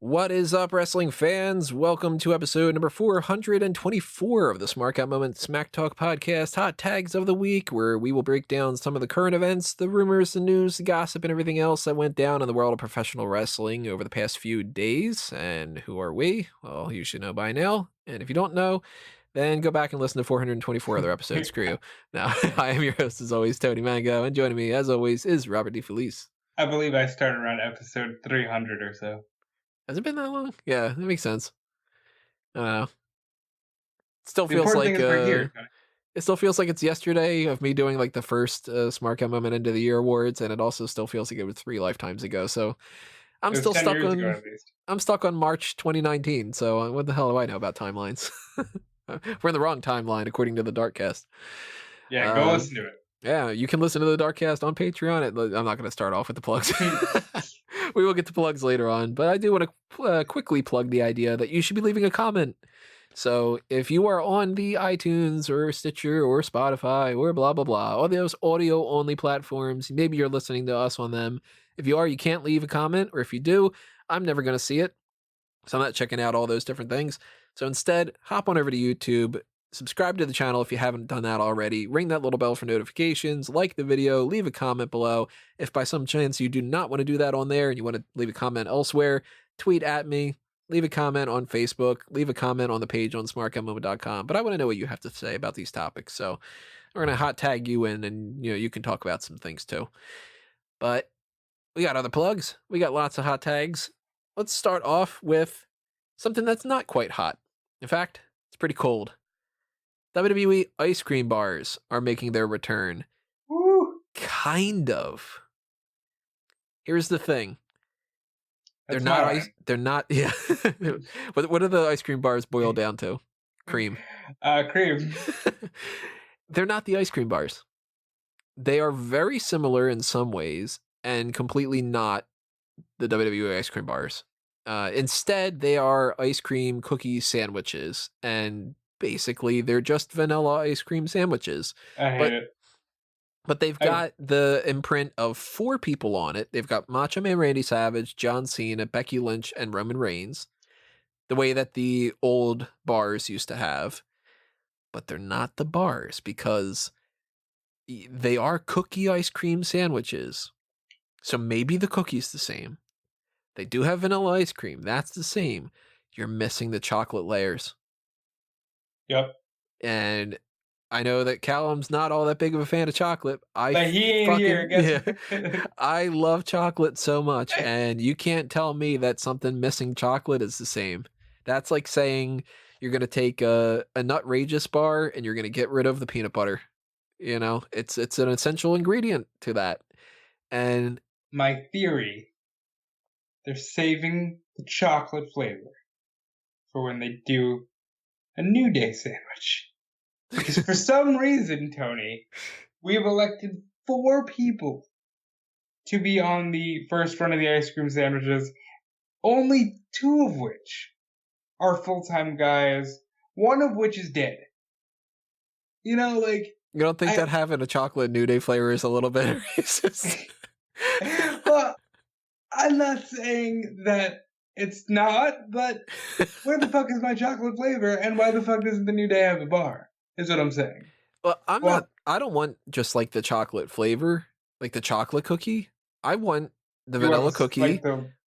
What is up, wrestling fans? Welcome to episode number 424 of the Smark Moment Smack Talk podcast, Hot Tags of the Week, where we will break down some of the current events, the rumors, the news, the gossip, and everything else that went down in the world of professional wrestling over the past few days. And who are we? Well, you should know by now. And if you don't know, then go back and listen to 424 other episodes. Screw you. Now, I am your host, as always, Tony Mango, and joining me, as always, is Robert DeFelice. I believe I started around episode 300 or so. Has it been that long? Yeah, that makes sense. I don't know. Still The feels important like thing is we're here. it still feels like it's yesterday of me doing like the first Smark Moment End of the Year awards, and it also still feels like it was 3 lifetimes ago. So I'm It was still 10 stuck years on ago, at least. I'm stuck on March 2019. So what the hell do I know about timelines? We're in the wrong timeline according to the Darkcast. Yeah, go listen to it. Yeah, you can listen to the Darkcast on Patreon. I'm not going to start off with the plugs. We will get to plugs later on, but I do want to quickly plug the idea that you should be leaving a comment. So if you are on the iTunes or Stitcher or Spotify or blah, blah, blah, all those audio-only platforms, maybe you're listening to us on them. If you are, you can't leave a comment, or if you do, I'm never going to see it. So I'm not checking out all those different things. So instead, hop on over to YouTube, subscribe to the channel if you haven't done that already, ring that little bell for notifications, like the video, leave a comment below. If by some chance you do not want to do that on there and you want to leave a comment elsewhere, tweet at me, leave a comment on Facebook, leave a comment on the page on smarkmoment.com. But I want to know what you have to say about these topics. So we're going to hot tag you in, and you can talk about some things too. But we got other plugs. We got lots of hot tags. Let's start off with something that's not quite hot. In fact, it's pretty cold. WWE ice cream bars are making their return. Woo! Kind of. Here's the thing. They're That's not my ice. They're not. Yeah. What do the ice cream bars boil down to? Cream. Cream. They're not the ice cream bars. They are very similar in some ways and completely not the WWE ice cream bars. Instead, they are ice cream cookie sandwiches, and basically they're just vanilla ice cream sandwiches. I hate it. But they've got the imprint of 4 people on it. They've got Macho Man Randy Savage, John Cena, Becky Lynch, and Roman Reigns, the way that the old bars used to have. But they're not the bars because they are cookie ice cream sandwiches. So maybe the cookie's the same. They do have vanilla ice cream. That's the same. You're missing the chocolate layers. Yep. And I know that Callum's not all that big of a fan of chocolate. But he ain't here. Yeah, I love chocolate so much, and you can't tell me that something missing chocolate is the same. That's like saying you're going to take a Nutrageous bar and you're going to get rid of the peanut butter. It's an essential ingredient to that. And my theory, they're saving the chocolate flavor for when they do a New Day sandwich. Because for some reason, Tony, we've elected 4 people to be on the first run of the ice cream sandwiches, only 2 of which are full-time guys, one of which is dead. You don't think that having a chocolate New Day flavor is a little bit racist? Well, I'm not saying that it's not, but where the fuck is my chocolate flavor, and why the fuck doesn't the New Day have a bar? Is what I'm saying. Well, I don't want just like the chocolate flavor, like the chocolate cookie. I want the vanilla cookie like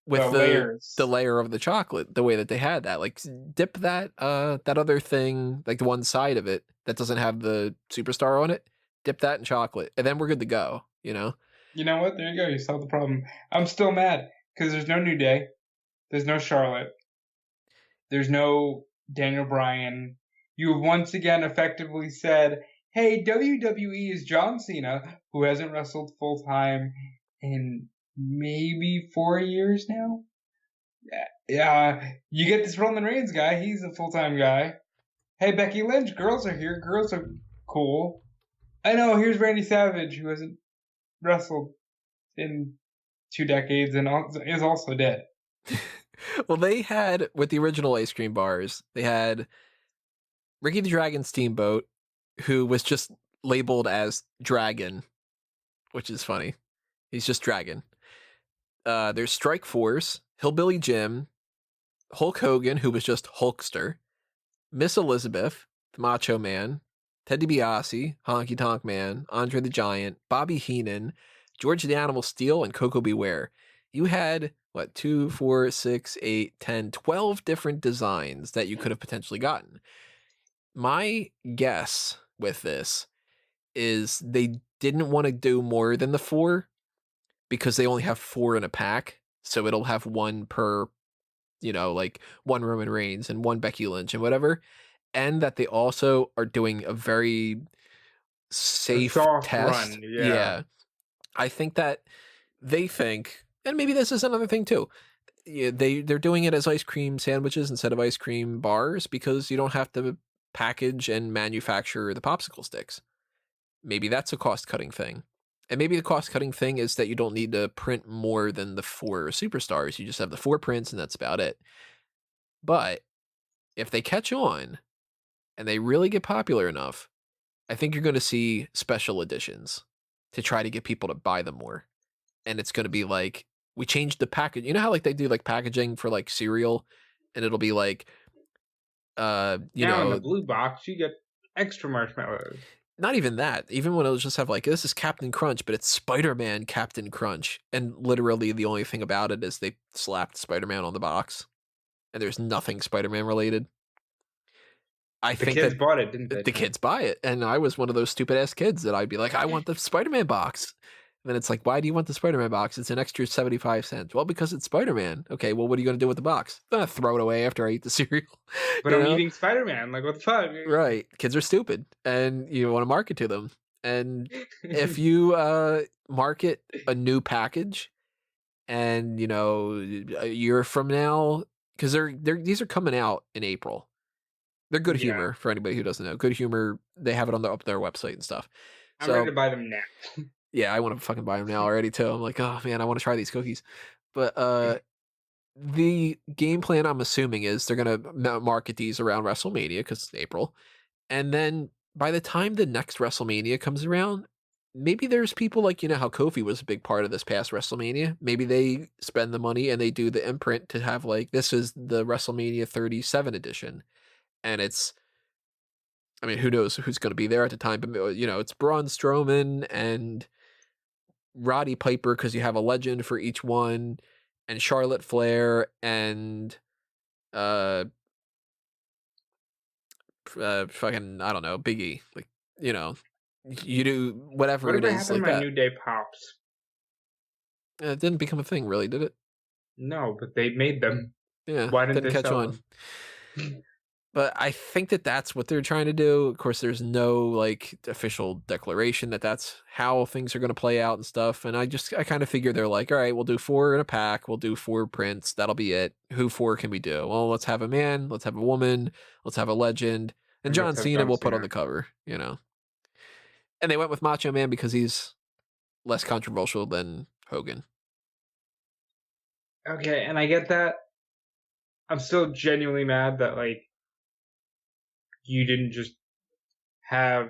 with layers. The layer of the chocolate, the way that they had that. Like dip that other thing, like the one side of it that doesn't have the superstar on it, dip that in chocolate, and then we're good to go, You know what? There you go. You solved the problem. I'm still mad because there's no New Day. There's no Charlotte. There's no Daniel Bryan. You have once again effectively said, hey, WWE is John Cena, who hasn't wrestled full-time in maybe 4 years now. Yeah, you get this Roman Reigns guy. He's a full-time guy. Hey, Becky Lynch, girls are here. Girls are cool. I know, here's Randy Savage, who hasn't wrestled in 2 decades and is also dead. Well, they had, with the original ice cream bars, they had Ricky the Dragon Steamboat, who was just labeled as Dragon, which is funny. He's just Dragon. There's Strike Force, Hillbilly Jim, Hulk Hogan, who was just Hulkster, Miss Elizabeth, the Macho Man, Ted DiBiase, Honky Tonk Man, Andre the Giant, Bobby Heenan, George the Animal Steel, and Coco Beware. You had, 2, 4, 6, 8, 10, 12 different designs that you could have potentially gotten. My guess with this is they didn't want to do more than the 4 because they only have 4 in a pack. So it'll have 1 per, like 1 Roman Reigns and 1 Becky Lynch and whatever. And that they also are doing a very safe test. Run, yeah. I think that they think, and maybe this is another thing too, they're doing it as ice cream sandwiches instead of ice cream bars because you don't have to package and manufacture the popsicle sticks. Maybe that's a cost-cutting thing. And maybe the cost-cutting thing is that you don't need to print more than the 4 superstars. You just have the 4 prints and that's about it. But if they catch on and they really get popular enough, I think you're going to see special editions to try to get people to buy them more. And it's going to be like, we changed the package. You know how like they do like packaging for like cereal and it'll be like, now in the blue box, you get extra marshmallows. Not even that. Even when it'll just have like, this is Captain Crunch, but it's Spider-Man Captain Crunch. And literally the only thing about it is they slapped Spider-Man on the box. And there's nothing Spider-Man related. I think kids bought it, didn't they? The kids buy it. And I was one of those stupid ass kids that I'd be like, I want the Spider-Man box. And then it's like, why do you want the Spider-Man box? It's an extra 75 cents. Well, because it's Spider-Man. Okay, well, what are you going to do with the box? I'm going to throw it away after I eat the cereal. But I'm eating Spider-Man. Like, what the fuck? Right. Kids are stupid. And you want to market to them. And if you market a new package and, a year from now, because these are coming out in April. They're Good Humor, for anybody who doesn't know. Good Humor, they have it on up their website and stuff. I'm ready to buy them now. Yeah, I want to fucking buy them now already, too. I'm like, oh, man, I want to try these cookies. But the game plan, I'm assuming, is they're going to market these around WrestleMania, because it's April. And then by the time the next WrestleMania comes around, maybe there's people like, how Kofi was a big part of this past WrestleMania. Maybe they spend the money and they do the imprint to have, like, this is the WrestleMania 37 edition. And it's, I mean, who knows who's going to be there at the time, but, it's Braun Strowman and Roddy Piper because you have a legend for each one, and Charlotte Flair and fucking, I don't know, Big E. Like, you do whatever it is like my that. New Day pops? It didn't become a thing, really, did it? No, but they made them. Yeah, why didn't they catch on? But I think that that's what they're trying to do. Of course, there's no like official declaration that that's how things are going to play out and stuff. And I kind of figure they're like, all right, we'll do 4 in a pack. We'll do 4 prints. That'll be it. Who 4 can we do? Well, let's have a man. Let's have a woman. Let's have a legend. And John Cena we'll put on the cover, And they went with Macho Man because he's less controversial than Hogan. Okay, and I get that. I'm still genuinely mad that, like, you didn't just have,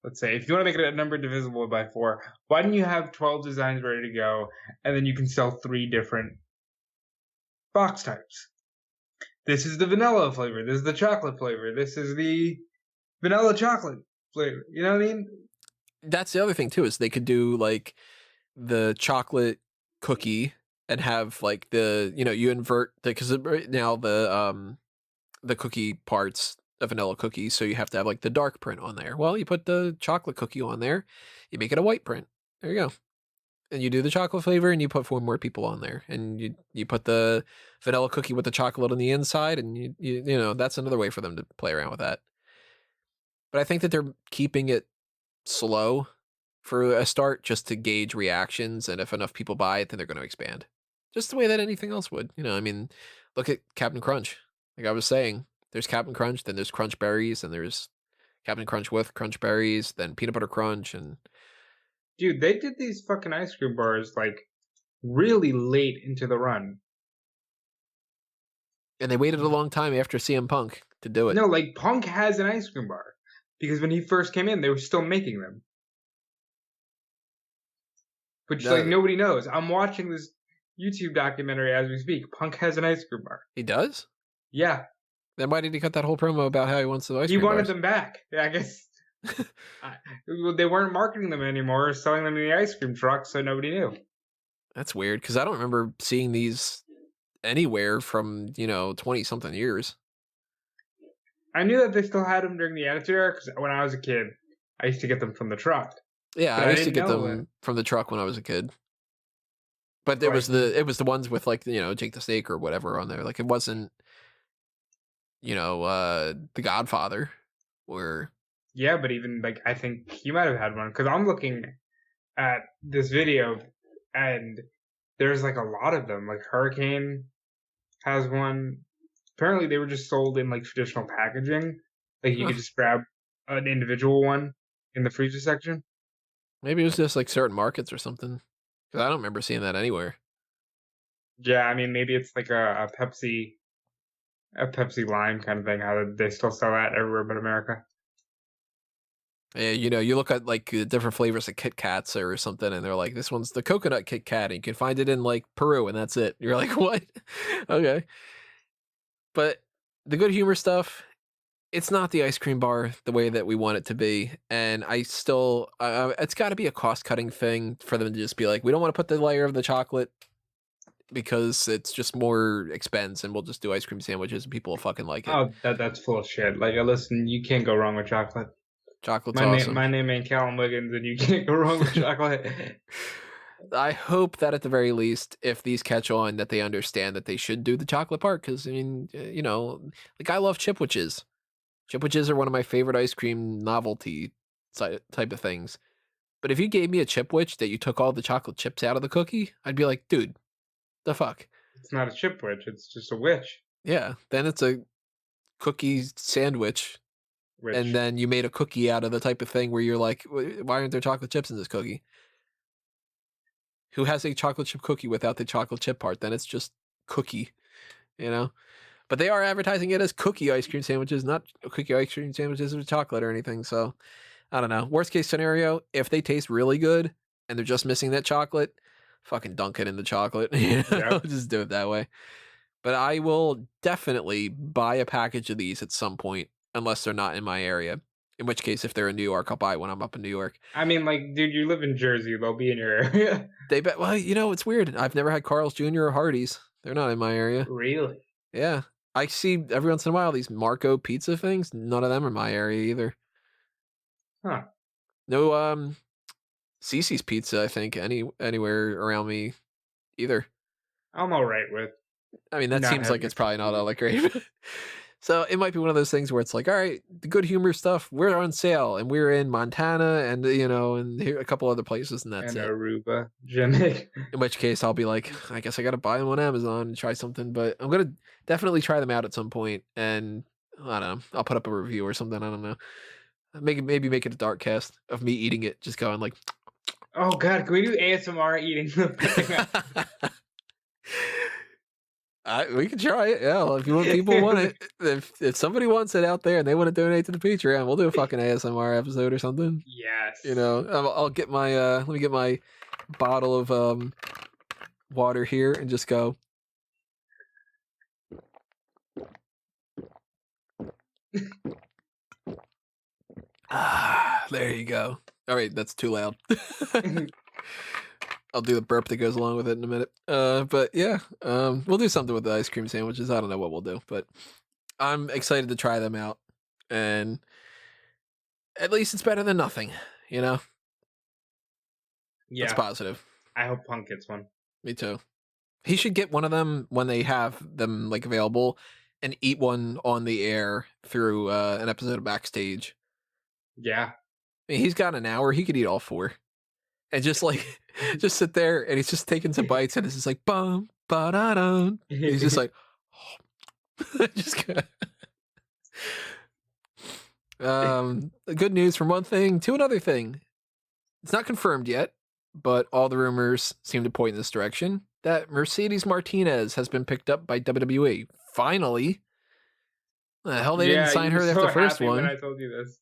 let's say, if you want to make it a number divisible by 4, why didn't you have 12 designs ready to go, and then you can sell 3 different box types? This is the vanilla flavor. This is the chocolate flavor. This is the vanilla chocolate flavor. You know what I mean? That's the other thing, too, is they could do, like, the chocolate cookie and have, like, the, you invert, because right now the cookie parts, a vanilla cookie, so you have to have like the dark print on there. Well, you put the chocolate cookie on there, you make it a white print. There you go. And you do the chocolate flavor and you put 4 more people on there. And you put the vanilla cookie with the chocolate on the inside, and you that's another way for them to play around with that. But I think that they're keeping it slow for a start just to gauge reactions, and if enough people buy it, then they're going to expand. Just the way that anything else would. I mean, look at Captain Crunch. Like I was saying, there's Captain Crunch, then there's Crunch Berries, and there's Captain Crunch with Crunch Berries, then Peanut Butter Crunch, and... Dude, they did these fucking ice cream bars, like, really late into the run. And they waited a long time after CM Punk to do it. No, like, Punk has an ice cream bar. Because when he first came in, they were still making them. Which, like, nobody knows. I'm watching this YouTube documentary as we speak. Punk has an ice cream bar. He does? Yeah. Then why did he cut that whole promo about how he wants the ice He cream wanted bars? them back. Yeah, I guess they weren't marketing them anymore, selling them in the ice cream truck, so nobody knew. That's weird, because I don't remember seeing these anywhere from, 20-something years. I knew that they still had them during the Attitude Era, because when I was a kid, I used to get them from the truck. Yeah, But I I used to didn't get know them from the truck when I was a kid. But Like, it was the ones with, like, Jake the Snake or whatever on there. Like, it wasn't, The Godfather, or yeah, but even, like, I think you might have had one, because I'm looking at this video, and there's, like, a lot of them. Like, Hurricane has one. Apparently, they were just sold in, like, traditional packaging. Like, you could just grab an individual one in the freezer section. maybe it was just, like, certain markets or something. Because I don't remember seeing that anywhere. Yeah, I mean, maybe it's like a Pepsi Lime kind of thing. How they still sell that everywhere but America. Yeah, you look at, like, different flavors of Kit Kats or something, and they're like, this one's the coconut Kit Kat, and you can find it in, like, Peru, and that's it. You're like, what? Okay. But the good humor stuff, it's not the ice cream bar the way that we want it to be. And I still, it's got to be a cost-cutting thing for them to just be like, we don't want to put the layer of the chocolate because it's just more expense, and we'll just do ice cream sandwiches, and people will fucking like it. Oh, that's full of shit. Like, listen, you can't go wrong with chocolate. Chocolate's awesome. My name ain't Callum Wiggins, and you can't go wrong with chocolate. I hope that at the very least, if these catch on, that they understand that they should do the chocolate part. Because, I mean, like, I love Chipwiches. Chipwiches are one of my favorite ice cream novelty type of things. But if you gave me a Chipwich that you took all the chocolate chips out of the cookie, I'd be like, dude, the fuck? It's not a chipwich, it's just a witch. Yeah, then it's a cookie sandwich. And then you made a cookie out of the type of thing where you're like, why aren't there chocolate chips in this cookie? Who has a chocolate chip cookie without the chocolate chip part? Then it's just cookie, But they are advertising it as cookie ice cream sandwiches, not cookie ice cream sandwiches with chocolate or anything. So, I don't know. Worst case scenario, if they taste really good and they're just missing that chocolate, fucking dunk it in the chocolate. Yep. Just do it that way. But I will definitely buy a package of these at some point, unless they're not in my area. In which case, if they're in New York, I'll buy when I'm up in New York. I mean, like, dude, you live in Jersey. They'll be in your area. They bet. Well, it's weird. I've never had Carl's Jr. or Hardee's. They're not in my area. Really? Yeah. I see every once in a while these Marco pizza things. None of them are in my area either. Huh. No, Cece's Pizza, I think, anywhere around me either. I'm all right with. I mean, that seems like it's probably not all that great. So it might be one of those things where it's like, all right, the good humor stuff, we're on sale, and we're in Montana, and and here, a couple other places, and that's and it. Aruba, Jimmy. In which case, I'll be like, I guess I got to buy them on Amazon and try something. But I'm gonna definitely try them out at some point, and I don't know, I'll put up a review or something. I don't know. Maybe make it a dark cast of me eating it, just going like. Oh God, can we do ASMR eating the thing? We can try it. Yeah, well, if you want, people want it. If somebody wants it out there and they want to donate to the Patreon, we'll do a fucking ASMR episode or something. Yes. I'll get my let me get my bottle of water here and just go. There you go. All right, that's too loud. I'll do the burp that goes along with it in a minute. But yeah, we'll do something with the ice cream sandwiches. I don't know what we'll do, but I'm excited to try them out. And at least it's better than nothing, Yeah. That's positive. I hope Punk gets one. Me too. He should get one of them when they have them like available and eat one on the air through an episode of Backstage. Yeah. I mean, he's got an hour. He could eat all 4. And just like, just sit there and he's just taking some bites and it's just like, bum, ba-da-dum. He's just like, just good news from one thing to another thing. It's not confirmed yet, but all the rumors seem to point in this direction that Mercedes Martinez has been picked up by WWE. Finally. The hell they didn't sign her after the first one. When I told you this.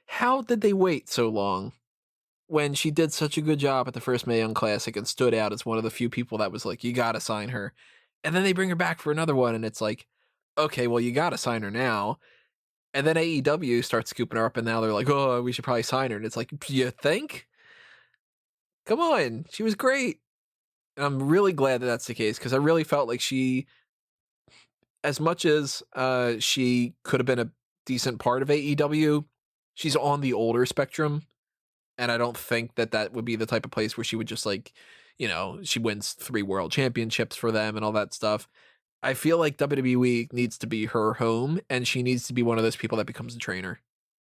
How did they wait so long? When she did such a good job at the first Mae Young Classic and stood out as one of the few people that was like, you gotta sign her. And then they bring her back for another one, and it's like, okay, well, you got to sign her now. And then AEW starts scooping her up, and now they're like, oh, we should probably sign her. And it's like, you think? Come on. She was great. And I'm really glad that that's the case, because I really felt like she, as much as she could have been a decent part of AEW, she's on the older spectrum. And I don't think that that would be the type of place where she would just like, she wins 3 world championships for them and all that stuff. I feel like WWE needs to be her home, and she needs to be one of those people that becomes a trainer.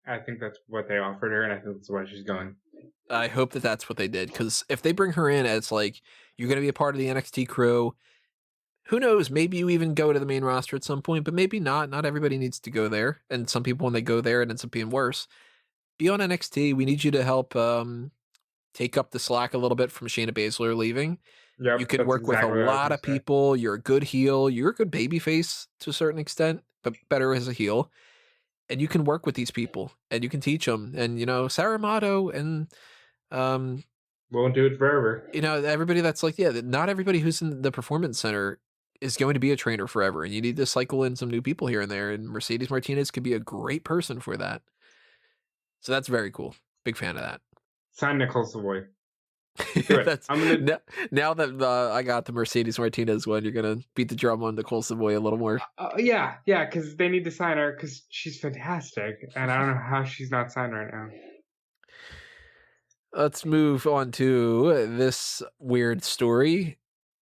I think that's what they offered her, and I think that's why she's going. I hope that that's what they did, because if they bring her in as like, you're going to be a part of the NXT crew, who knows, maybe you even go to the main roster at some point, but maybe not. Not everybody needs to go there. And some people, when they go there, it ends up being worse. Be on NXT. We need you to help take up the slack a little bit from Shayna Baszler leaving. Yep, you can work exactly with a lot of people. You're a good heel. You're a good babyface to a certain extent, but better as a heel. And you can work with these people, and you can teach them. And, Sarah Amato and... won't do it forever. Everybody that's like, yeah, not everybody who's in the Performance Center is going to be a trainer forever. And you need to cycle in some new people here and there. And Mercedes Martinez could be a great person for that. So that's very cool. Big fan of that. Sign Nicole Savoy. That's, now that I got the Mercedes Martinez one, you're going to beat the drum on Nicole Savoy a little more. Yeah, because they need to sign her because she's fantastic. And I don't know how she's not signed right now. Let's move on to this weird story.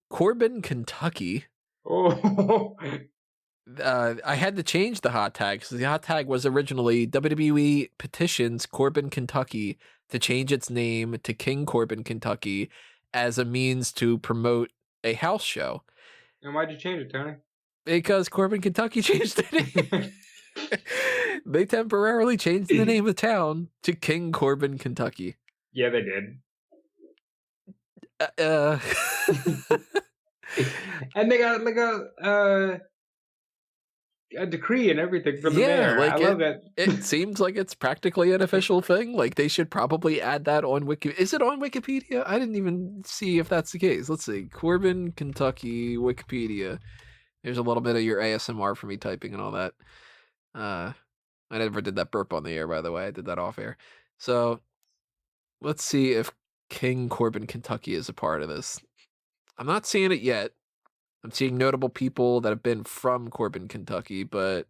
Corbin, Kentucky. Oh. I had to change the hot tag, because the hot tag was originally WWE petitions Corbin, Kentucky to change its name to King Corbin, Kentucky as a means to promote a house show. And why'd you change it, Tony? Because Corbin, Kentucky changed the name. They temporarily changed the name of the town to King Corbin, Kentucky. Yeah, they did. And they got like a decree and everything from the mayor. I love it. It seems like it's practically an official thing. Like, they should probably add that on Wikipedia. Is it on Wikipedia? I didn't even see if that's the case. Let's see. Corbin, Kentucky, Wikipedia. There's a little bit of your ASMR for me typing and all that. I never did that burp on the air, by the way. I did that off air. So let's see if King Corbin, Kentucky is a part of this. I'm not seeing it yet. I'm seeing notable people that have been from Corbin, Kentucky, but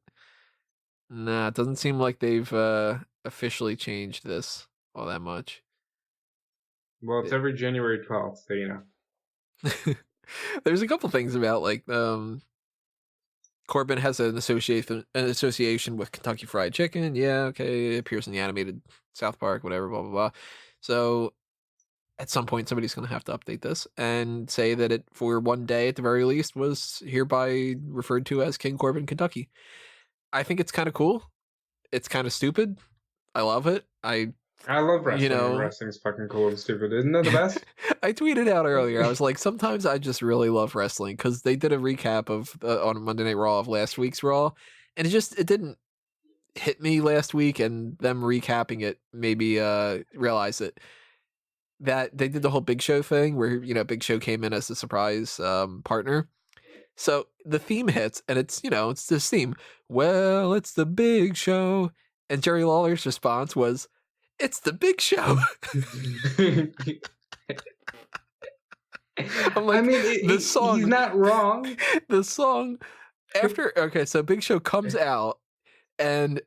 nah, it doesn't seem like they've officially changed this all that much. Well, it's every January 12th, so you know. There's a couple things about like Corbin has an association with Kentucky Fried Chicken. Yeah, okay, it appears in the animated South Park, whatever, blah blah blah. So at some point, somebody's going to have to update this and say that it, for one day at the very least, was hereby referred to as King Corbin, Kentucky. I think it's kind of cool. It's kind of stupid. I love it. I love wrestling. Wrestling's fucking cool and stupid. Isn't that the best? I tweeted out earlier. I was like, sometimes I just really love wrestling, because they did a recap of on Monday Night Raw of last week's Raw, and it didn't hit me last week, and them recapping it made me realize that they did the whole Big Show thing where, Big Show came in as a surprise partner. So the theme hits, and it's this theme. Well, it's the Big Show. And Jerry Lawler's response was, it's the Big Show. I'm like, the song. He's not wrong. The song after, okay, so Big Show comes out, and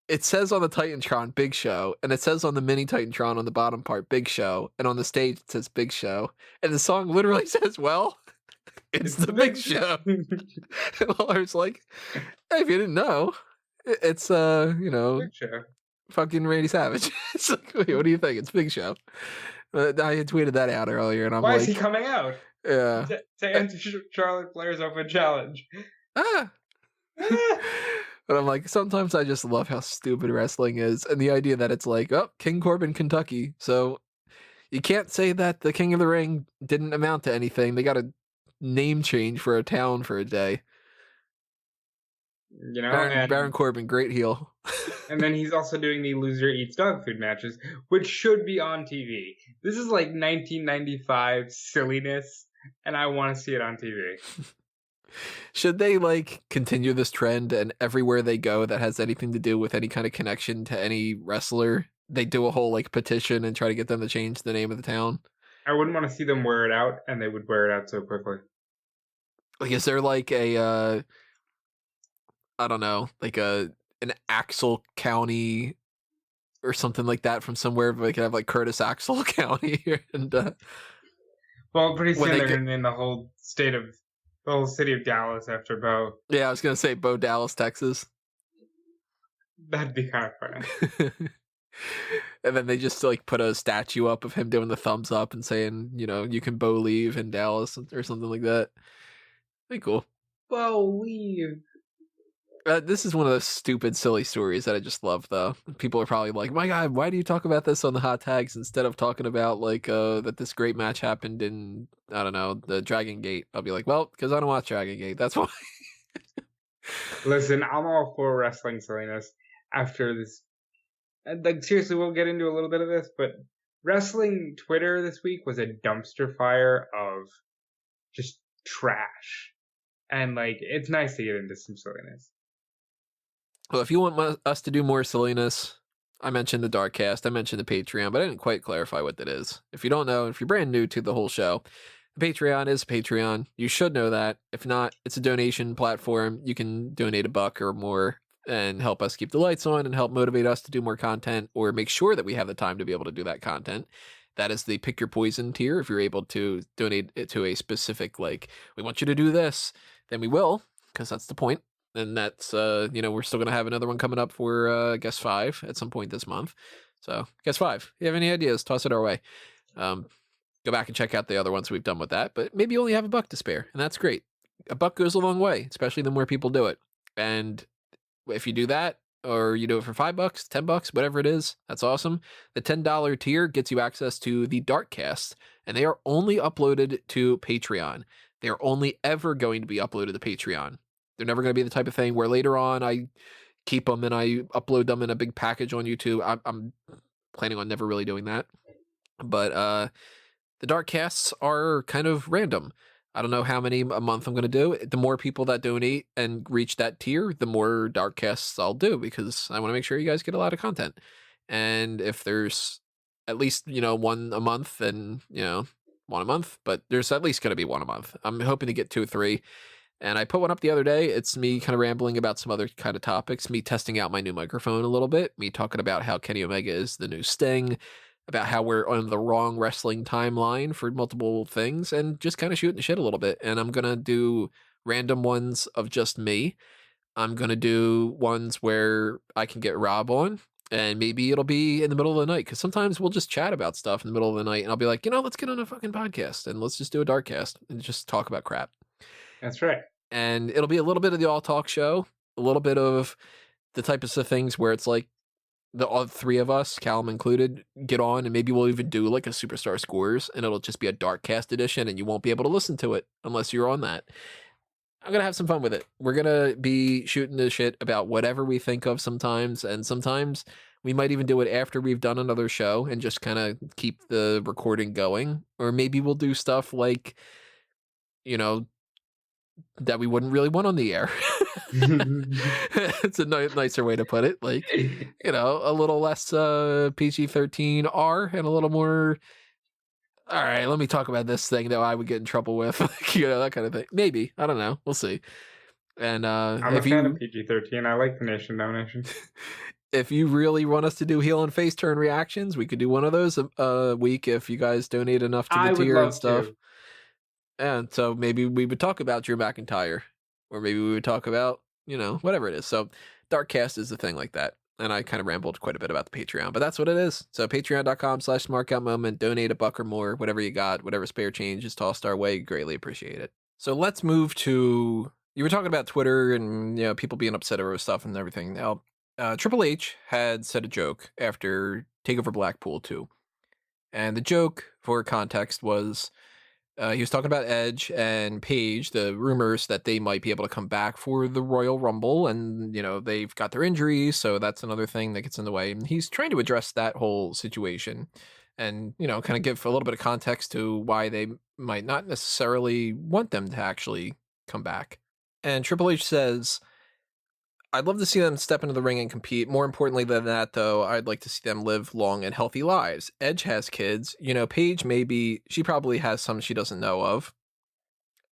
it says on the Titantron, Big Show, and it says on the mini Titantron on the bottom part, Big Show, and on the stage it says Big Show, and the song literally says, well, it's the Big Show. And Lawler's like, hey, if you didn't know, it's, Big Show. Fucking Randy Savage. It's like, wait, what do you think? It's Big Show. I had tweeted that out earlier, and I'm like, why is he coming out? Yeah. To answer Charlotte Flair's open challenge. But I'm like, sometimes I just love how stupid wrestling is, and the idea that it's like, oh, King Corbin, Kentucky. So you can't say that the King of the Ring didn't amount to anything. They got a name change for a town for a day. Baron Corbin, great heel. And then he's also doing the loser eats dog food matches, which should be on TV. This is like 1995 silliness, and I want to see it on TV. Should they like continue this trend and everywhere they go that has anything to do with any kind of connection to any wrestler, they do a whole like petition and try to get them to change the name of the town? I wouldn't want to see them wear it out, and they would wear it out so quickly. Like, is there like a I don't know, like an Axel County or something like that from somewhere? They could have like Curtis Axel County, and well, pretty soon they they're get- going to name the whole city of Dallas after Bo. yeah, I was gonna say Bo Dallas, Texas. That'd be kind of funny. And then they just like put a statue up of him doing the thumbs up and saying, you know, you can Bo leave in Dallas or something like that. Pretty cool. Bo leave. This is one of those stupid, silly stories that I just love, though. People are probably like, my God, why do you talk about this on the hot tags instead of talking about, like, that this great match happened in, I don't know, the Dragon Gate? I'll be like, well, because I don't watch Dragon Gate. That's why. Listen, I'm all for wrestling silliness after this. Like, seriously, we'll get into a little bit of this, but wrestling Twitter this week was a dumpster fire of just trash. And, like, it's nice to get into some silliness. Well, if you want us to do more silliness, I mentioned the Darkcast, I mentioned the Patreon, but I didn't quite clarify what that is. If you don't know, if you're brand new to the whole show, the Patreon is Patreon. You should know that. If not, it's a donation platform. You can donate $1 or more and help us keep the lights on and help motivate us to do more content or make sure that we have the time to be able to do that content. That is the Pick Your Poison tier. If you're able to donate it to a specific, like, we want you to do this, then we will, because that's the point. And that's, we're still going to have another one coming up for Guest 5 at some point this month. So, Guest 5, if you have any ideas, toss it our way. Go back and check out the other ones we've done with that, but maybe you only have $1 to spare, and that's great. $1 goes a long way, especially the more people do it. And if you do that, or you do it for $5, $10, whatever it is, that's awesome. The $10 tier gets you access to the Darkcast, and they are only uploaded to Patreon. They are only ever going to be uploaded to Patreon. They're never going to be the type of thing where later on I keep them and I upload them in a big package on YouTube. I'm planning on never really doing that. But the Darkcasts are kind of random. I don't know how many a month I'm going to do. The more people that donate and reach that tier, the more Darkcasts I'll do because I want to make sure you guys get a lot of content. And if there's at least, one a month, then, one a month, but there's at least going to be one a month. I'm hoping to get 2 or 3. And I put one up the other day. It's me kind of rambling about some other kind of topics, me testing out my new microphone a little bit, me talking about how Kenny Omega is the new Sting, about how we're on the wrong wrestling timeline for multiple things, and just kind of shooting the shit a little bit. And I'm going to do random ones of just me. I'm going to do ones where I can get Rob on, and maybe it'll be in the middle of the night, because sometimes we'll just chat about stuff in the middle of the night, and I'll be like, let's get on a fucking podcast, and let's just do a Darkcast, and just talk about crap. That's right. And it'll be a little bit of the all talk show, a little bit of the types of things where it's like all 3 of us, Callum included, get on, and maybe we'll even do like a Superstar Scores, and it'll just be a Darkcast edition, and you won't be able to listen to it unless you're on that. I'm going to have some fun with it. We're going to be shooting the shit about whatever we think of sometimes, and sometimes we might even do it after we've done another show and just kind of keep the recording going. Or maybe we'll do stuff like, that we wouldn't really want on the air. It's a nicer way to put it. Like, a little less PG-13R and a little more, all right, let me talk about this thing that I would get in trouble with. That kind of thing. Maybe. I don't know. We'll see. And I'm a fan of PG-13. I like the Nation Domination. If you really want us to do heel and face turn reactions, we could do one of those a week if you guys donate enough to the tier and stuff. To. And so maybe we would talk about Drew McIntyre, or maybe we would talk about, whatever it is. So Darkcast is a thing like that. And I kind of rambled quite a bit about the Patreon, but that's what it is. So patreon.com/smarkoutmoment, donate $1 or more, whatever you got, whatever spare change is tossed our way. Greatly appreciate it. So let's move to, you were talking about Twitter and, people being upset over stuff and everything. Now, Triple H had said a joke after TakeOver Blackpool 2. And the joke, for context, was he was talking about Edge and Paige, the rumors that they might be able to come back for the Royal Rumble, and, they've got their injuries, so that's another thing that gets in the way. And he's trying to address that whole situation and, kind of give a little bit of context to why they might not necessarily want them to actually come back. And Triple H says, I'd love to see them step into the ring and compete. More importantly than that, though, I'd like to see them live long and healthy lives. Edge has kids. Paige she probably has some she doesn't know of.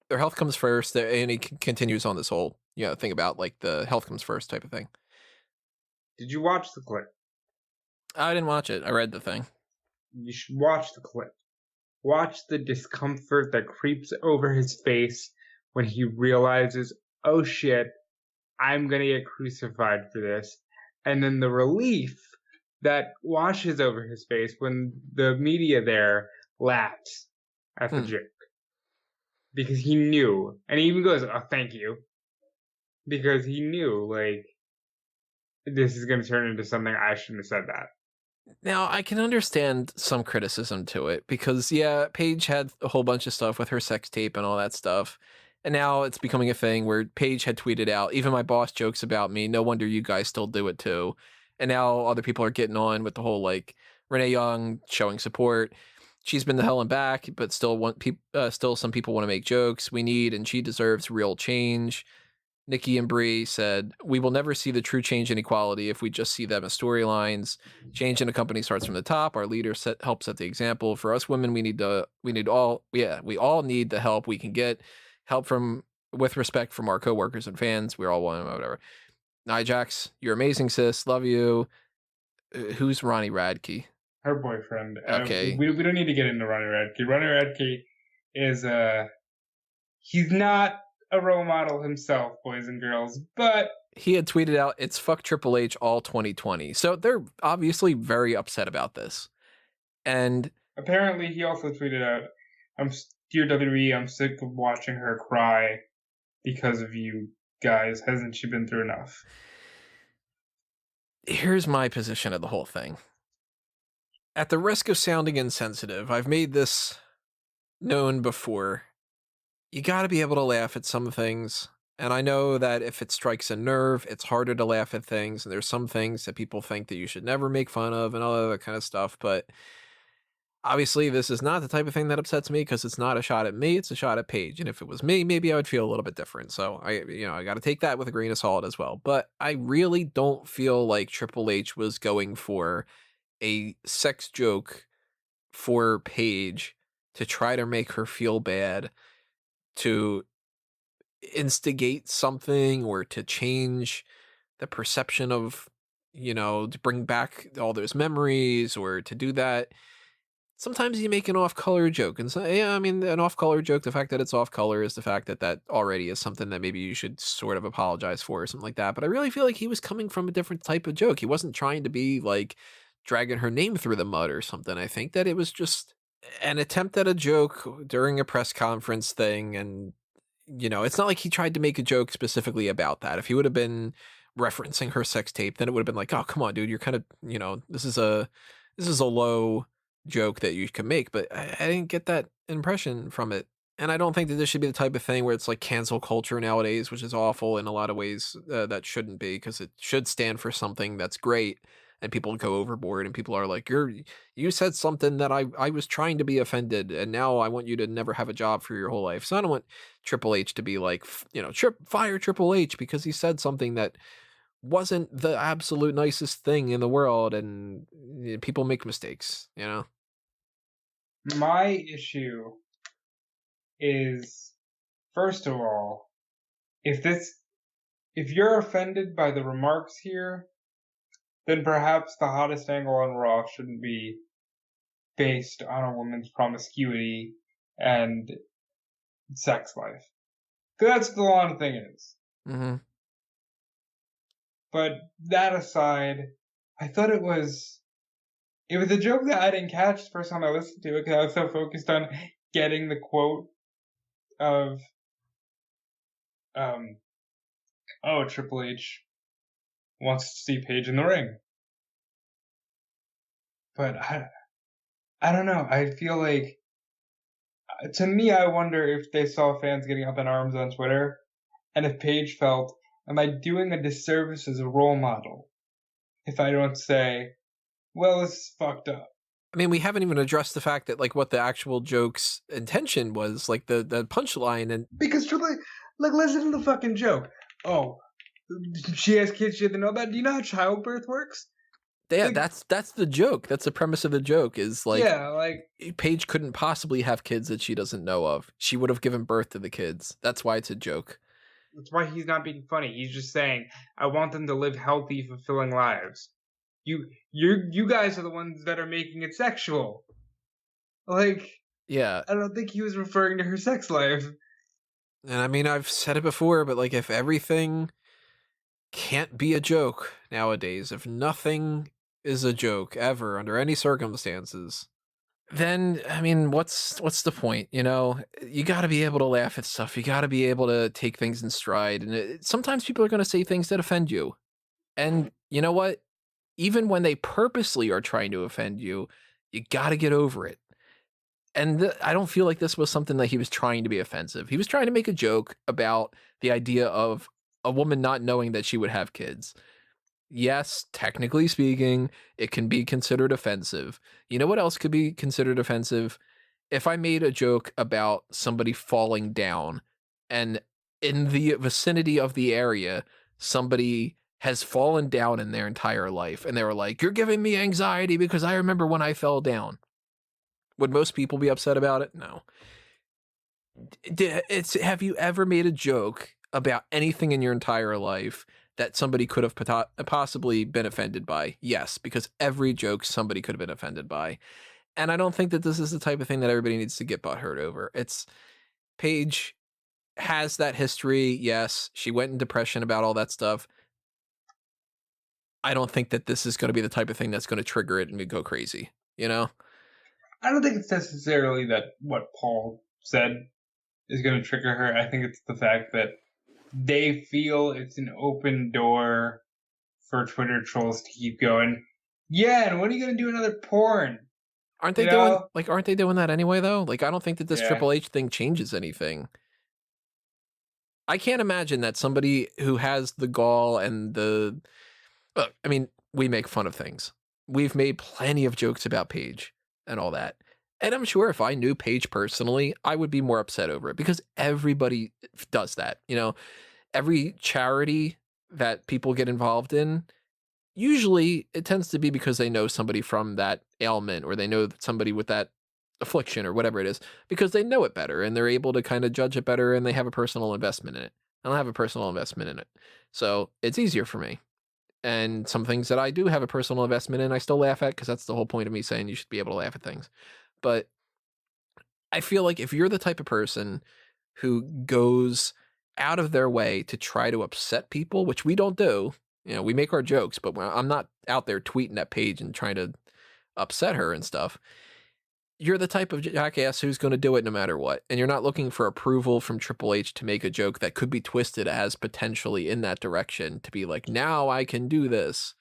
Their health comes first, and he continues on this whole, thing about, like, the health comes first type of thing. Did you watch the clip? I didn't watch it. I read the thing. You should watch the clip. Watch the discomfort that creeps over his face when he realizes, oh shit, I'm gonna get crucified for this. And then the relief that washes over his face when the media there laughs at the joke. Because he knew. And he even goes, oh, thank you. Because he knew, like, this is gonna turn into something I shouldn't have said that. Now, I can understand some criticism to it because, yeah, Paige had a whole bunch of stuff with her sex tape and all that stuff. And now it's becoming a thing where Paige had tweeted out, even my boss jokes about me. No wonder you guys still do it too. And now other people are getting on with the whole, like, Renee Young showing support. She's been to hell and back, but still some people want to make jokes. We need and she deserves real change. Nikki and Brie said, we will never see the true change in equality if we just see them as storylines. Change in a company starts from the top. Our leader helps set the example. For us women, we all need the help we can get. Help with respect from our coworkers and fans. We're all one, whatever. Nijax, you're amazing, sis. Love you. Who's Ronnie Radke? Her boyfriend. Okay. We don't need to get into Ronnie Radke. Ronnie Radke is, he's not a role model himself, boys and girls, but he had tweeted out, it's fuck Triple H all 2020. So they're obviously very upset about this. And apparently he also tweeted out, dear WWE, I'm sick of watching her cry because of you guys. Hasn't she been through enough? Here's my position of the whole thing. At the risk of sounding insensitive, I've made this known before. You got to be able to laugh at some things. And I know that if it strikes a nerve, it's harder to laugh at things. And there's some things that people think that you should never make fun of and all that other kind of stuff. But obviously, this is not the type of thing that upsets me because it's not a shot at me. It's a shot at Paige. And if it was me, maybe I would feel a little bit different. So I got to take that with a grain of salt as well. But I really don't feel like Triple H was going for a sex joke for Paige to try to make her feel bad, to instigate something or to change the perception of, to bring back all those memories or to do that. Sometimes you make an off-color joke. And so, yeah, I mean, an off-color joke, the fact that it's off-color is the fact that already is something that maybe you should sort of apologize for or something like that. But I really feel like he was coming from a different type of joke. He wasn't trying to be like dragging her name through the mud or something. I think that it was just an attempt at a joke during a press conference thing. And, it's not like he tried to make a joke specifically about that. If he would have been referencing her sex tape, then it would have been like, oh, come on, dude, you're kind of, this is a low joke that you can make. But I didn't get that impression from it. And I don't think that this should be the type of thing where it's like cancel culture nowadays, which is awful in a lot of ways. That shouldn't be, because it should stand for something that's great. And people go overboard and people are like, you said something that I was trying to be offended. And now I want you to never have a job for your whole life. So I don't want Triple H to be like, fire Triple H because he said something that wasn't the absolute nicest thing in the world. And people make mistakes, My issue is, first of all, if you're offended by the remarks here, then perhaps the hottest angle on Raw shouldn't be based on a woman's promiscuity and sex life. Because that's what the long thing is. Mm-hmm. But that aside, I thought it was a joke that I didn't catch the first time I listened to it because I was so focused on getting the quote of, Triple H wants to see Paige in the ring. But I don't know. I feel like, to me, I wonder if they saw fans getting up in arms on Twitter, and if Paige felt, am I doing a disservice as a role model if I don't say, well, this is fucked up? I mean, we haven't even addressed the fact that, like, what the actual joke's intention was, like the punchline. And because Triple H, Like, listen to the fucking joke. Oh, she has kids she doesn't know about. Do you know how childbirth works? Yeah, Like, that's the joke. That's the premise of the joke. Is like, yeah, like Paige couldn't possibly have kids that she doesn't know of. She would have given birth to the kids. That's why it's a joke. that's why he's not being funny. He's just saying, I want them to live healthy, fulfilling lives. You guys are the ones that are making it sexual. Like, Yeah. I don't think he was referring to her sex life. And I mean, I've said it before, but like, if everything can't be a joke nowadays, if nothing is a joke ever under any circumstances, then I mean, what's the point? You know, you got to be able to laugh at stuff. You got to be able to take things in stride. And sometimes people are going to say things that offend you. And you know what? Even when they purposely are trying to offend you, you got to get over it. And I don't feel like this was something that he was trying to be offensive. He was trying to make a joke about the idea of a woman not knowing that she would have kids. Yes, technically speaking, it can be considered offensive. You know what else could be considered offensive? If I made a joke about somebody falling down and in the vicinity of the area, somebody has fallen down in their entire life and they were like, "You're giving me anxiety because I remember when I fell down." Would most people be upset about it? No. Have you ever made a joke about anything in your entire life that somebody could have possibly been offended by? Yes, because every joke somebody could have been offended by. And I don't think that this is the type of thing that everybody needs to get butthurt over. It's Paige has that history. Yes, she went in depression about all that stuff. I don't think that this is going to be the type of thing that's going to trigger it and go crazy, you know? I don't think it's necessarily that what Paul said is going to trigger her. I think it's the fact that they feel it's an open door for Twitter trolls to keep going. Yeah, and when are you going to do another porn? Aren't they doing that anyway though? Like, I don't think that this Yeah. Triple H thing changes anything. I can't imagine that somebody who has the gall and look, I mean, we make fun of things. We've made plenty of jokes about Paige and all that. And I'm sure if I knew Paige personally, I would be more upset over it because everybody does that. You know, every charity that people get involved in, usually it tends to be because they know somebody from that ailment or they know somebody with that affliction or whatever it is, because they know it better and they're able to kind of judge it better and they have a personal investment in it. I don't have a personal investment in it. So it's easier for me. And some things that I do have a personal investment in, I still laugh at because that's the whole point of me saying you should be able to laugh at things. But I feel like if you're the type of person who goes out of their way to try to upset people, which we don't do, you know, we make our jokes, but I'm not out there tweeting at Paige and trying to upset her and stuff. You're the type of jackass who's going to do it no matter what. And you're not looking for approval from Triple H to make a joke that could be twisted as potentially in that direction to be like, now I can do this.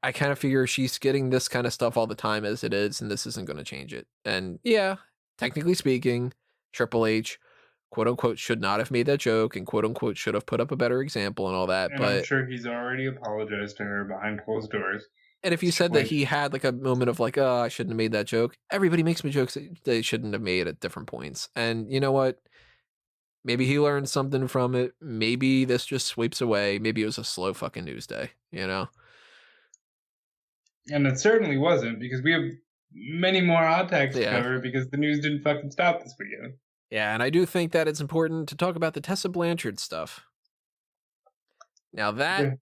I kind of figure she's getting this kind of stuff all the time as it is, and this isn't going to change it. And yeah, technically speaking, Triple H, quote unquote, should not have made that joke and quote unquote should have put up a better example and all that. And but I'm sure he's already apologized to her behind closed doors. And if you said that he had like a moment of like, oh, I shouldn't have made that joke, everybody makes me jokes that they shouldn't have made at different points. And you know what? Maybe he learned something from it. Maybe this just sweeps away. Maybe it was a slow fucking news day, you know? And it certainly wasn't, because we have many more hot takes to Yeah. cover because the news didn't fucking stop this weekend. Yeah, and I do think that it's important to talk about the Tessa Blanchard stuff. Now This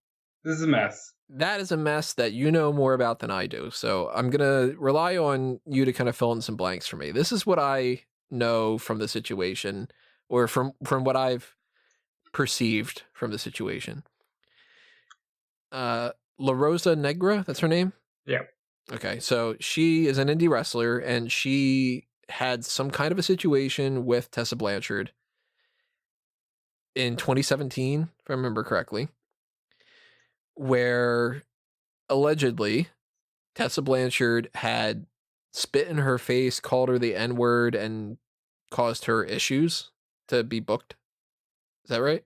is a mess. That is a mess that you know more about than I do. So I'm going to rely on you to kind of fill in some blanks for me. This is what I know from the situation, or from what I've perceived from the situation. La Rosa Negra, that's her name? Yeah. Okay, so she is an indie wrestler, and she had some kind of a situation with Tessa Blanchard in 2017, if I remember correctly, where allegedly Tessa Blanchard had spit in her face, called her the N-word, and caused her issues to be booked. Is that right?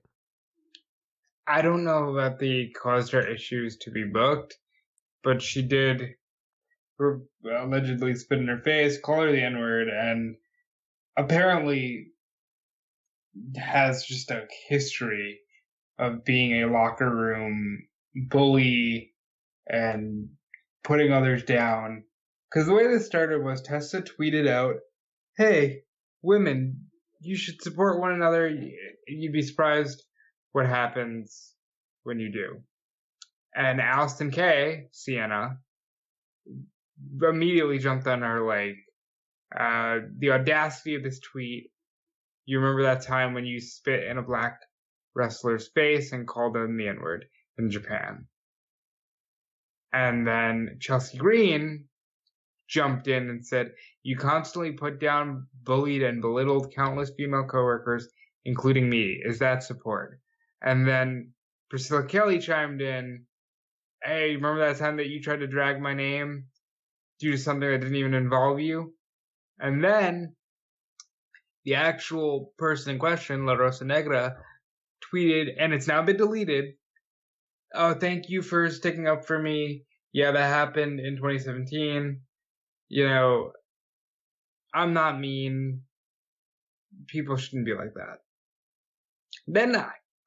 I don't know about the caused her issues to be booked, but she did allegedly spit in her face, call her the N-word, and apparently has just a history of being a locker room bully and putting others down. Because the way this started was Tessa tweeted out, "Hey, women, you should support one another. You'd be surprised what happens when you do." And Alston K, Sienna, immediately jumped on her like, the audacity of this tweet. You remember that time when you spit in a black wrestler's face and called them the N-word in Japan? And then Chelsea Green jumped in and said, "You constantly put down, bullied, and belittled countless female coworkers, including me. Is that support?" And then Priscilla Kelly chimed in, "Hey, remember that time that you tried to drag my name due to something that didn't even involve you?" And then the actual person in question, La Rosa Negra, tweeted, and it's now been deleted, "Oh, thank you for sticking up for me. Yeah, that happened in 2017. You know, I'm not mean. People shouldn't be like that." Then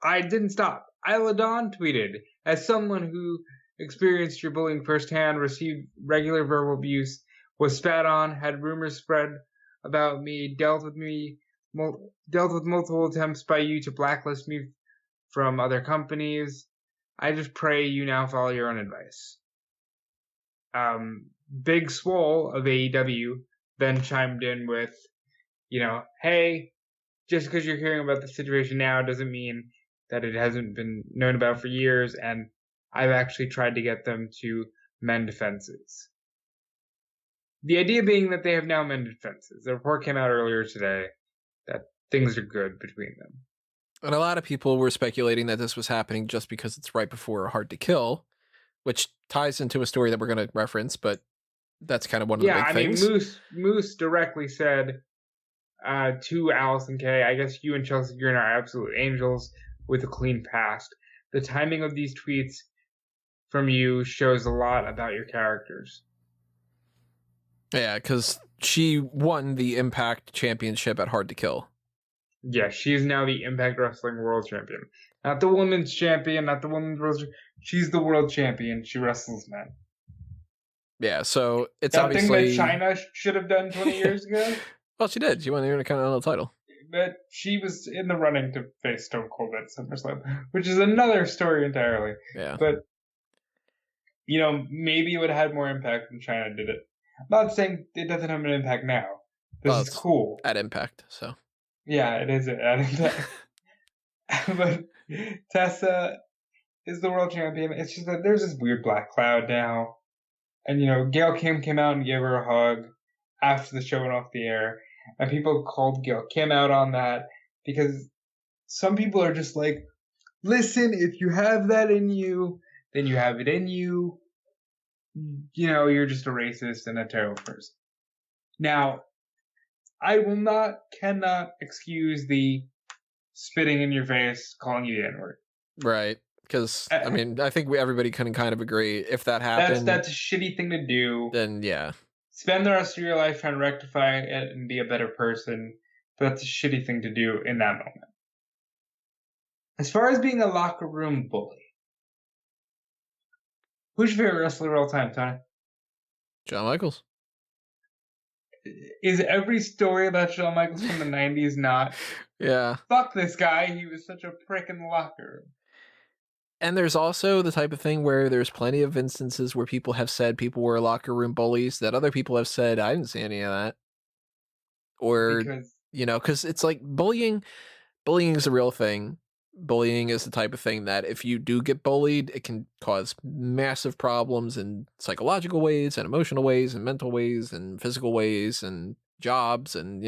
I didn't stop. Isla Dawn tweeted, "As someone who experienced your bullying firsthand, received regular verbal abuse, was spat on, had rumors spread about me, dealt with multiple attempts by you to blacklist me from other companies. I just pray you now follow your own advice." Big Swole of AEW then chimed in with, "Hey, just because you're hearing about the situation now doesn't mean that it hasn't been known about for years, and I've actually tried to get them to mend fences." The idea being that they have now mended fences. The report came out earlier today that things are good between them. And a lot of people were speculating that this was happening just because it's right before Hard to Kill, which ties into a story that we're going to reference, but that's kind of one of the big things. Yeah, I mean, Moose directly said to Allison Kay, "I guess you and Chelsea Green are absolute angels with a clean past. The timing of these tweets from you shows a lot about your characters." Yeah, because she won the Impact Championship at Hard to Kill. Yeah, she's now the Impact Wrestling World Champion. Not the Women's Champion, not the Women's World Champion. She's the World Champion. She wrestles men. Yeah, so it's that obviously... thing that China should have done 20 years ago? Well, she did. She won the Intercontinental title. But she was in the running to face Stone Cold at SummerSlam, which is another story entirely. Yeah. But, maybe it would have had more impact when China did it. I'm not saying it doesn't have an impact now. This is cool. At Impact, so. Yeah, it is at Impact. But Tessa is the world champion. It's just that there's this weird black cloud now. And, Gail Kim came out and gave her a hug after the show went off the air. And people called Gail Kim out on that because some people are just like, listen, if you have that in you, then you have it in you. You're just a racist and a terrible person. Now, I cannot excuse the spitting in your face, calling you the N-word. Right. Because, I think everybody can kind of agree. If that happened... That's a shitty thing to do. Then, yeah. Spend the rest of your life trying to rectify it and be a better person. But that's a shitty thing to do in that moment. As far as being a locker room bully, who's your favorite wrestler of all time, Tony? Shawn Michaels. Is every story about Shawn Michaels from the 90s not? Yeah. Fuck this guy. He was such a prick in the locker room. And there's also the type of thing where there's plenty of instances where people have said people were locker room bullies that other people have said, I didn't see any of that. Or, because it's like bullying is a real thing. Bullying is the type of thing that if you do get bullied, it can cause massive problems in psychological ways and emotional ways and mental ways and physical ways and jobs. And,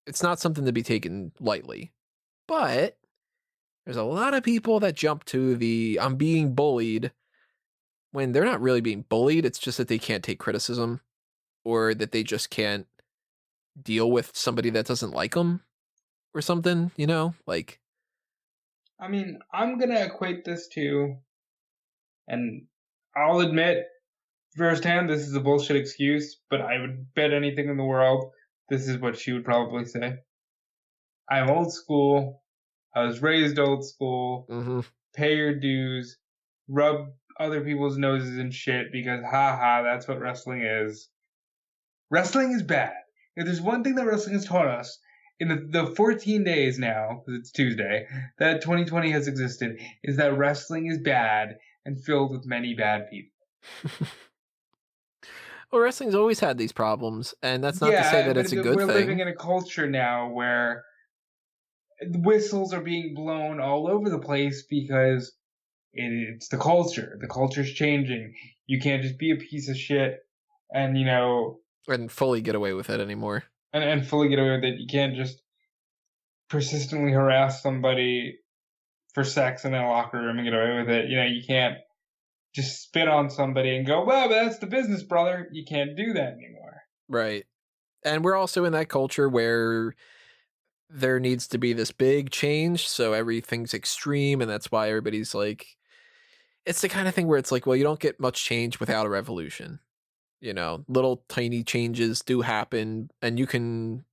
it's not something to be taken lightly. But there's a lot of people that jump to the I'm being bullied when they're not really being bullied. It's just that they can't take criticism or that they just can't deal with somebody that doesn't like them or something, like. I mean, I'm going to equate this to, and I'll admit firsthand, this is a bullshit excuse, but I would bet anything in the world this is what she would probably say. I'm old school. I was raised old school. Mm-hmm. Pay your dues. Rub other people's noses and shit because, haha, that's what wrestling is. Wrestling is bad. If there's one thing that wrestling has taught us in the 14 days now, because it's Tuesday, that 2020 has existed, is that wrestling is bad and filled with many bad people. Well, wrestling's always had these problems, and that's not to say Yeah, that but it's a good we're thing. living in a culture now where whistles are being blown all over the place because it's the culture. The culture's changing. You can't just be a piece of shit and, And fully get away with it anymore. and fully get away with it. You can't just persistently harass somebody for sex in a locker room and get away with it. You can't just spit on somebody and go, well, but that's the business, brother. You can't do that anymore. Right. And we're also in that culture where there needs to be this big change, so everything's extreme, and that's why everybody's like, it's the kind of thing where it's like, well, you don't get much change without a revolution. Little tiny changes do happen, and you can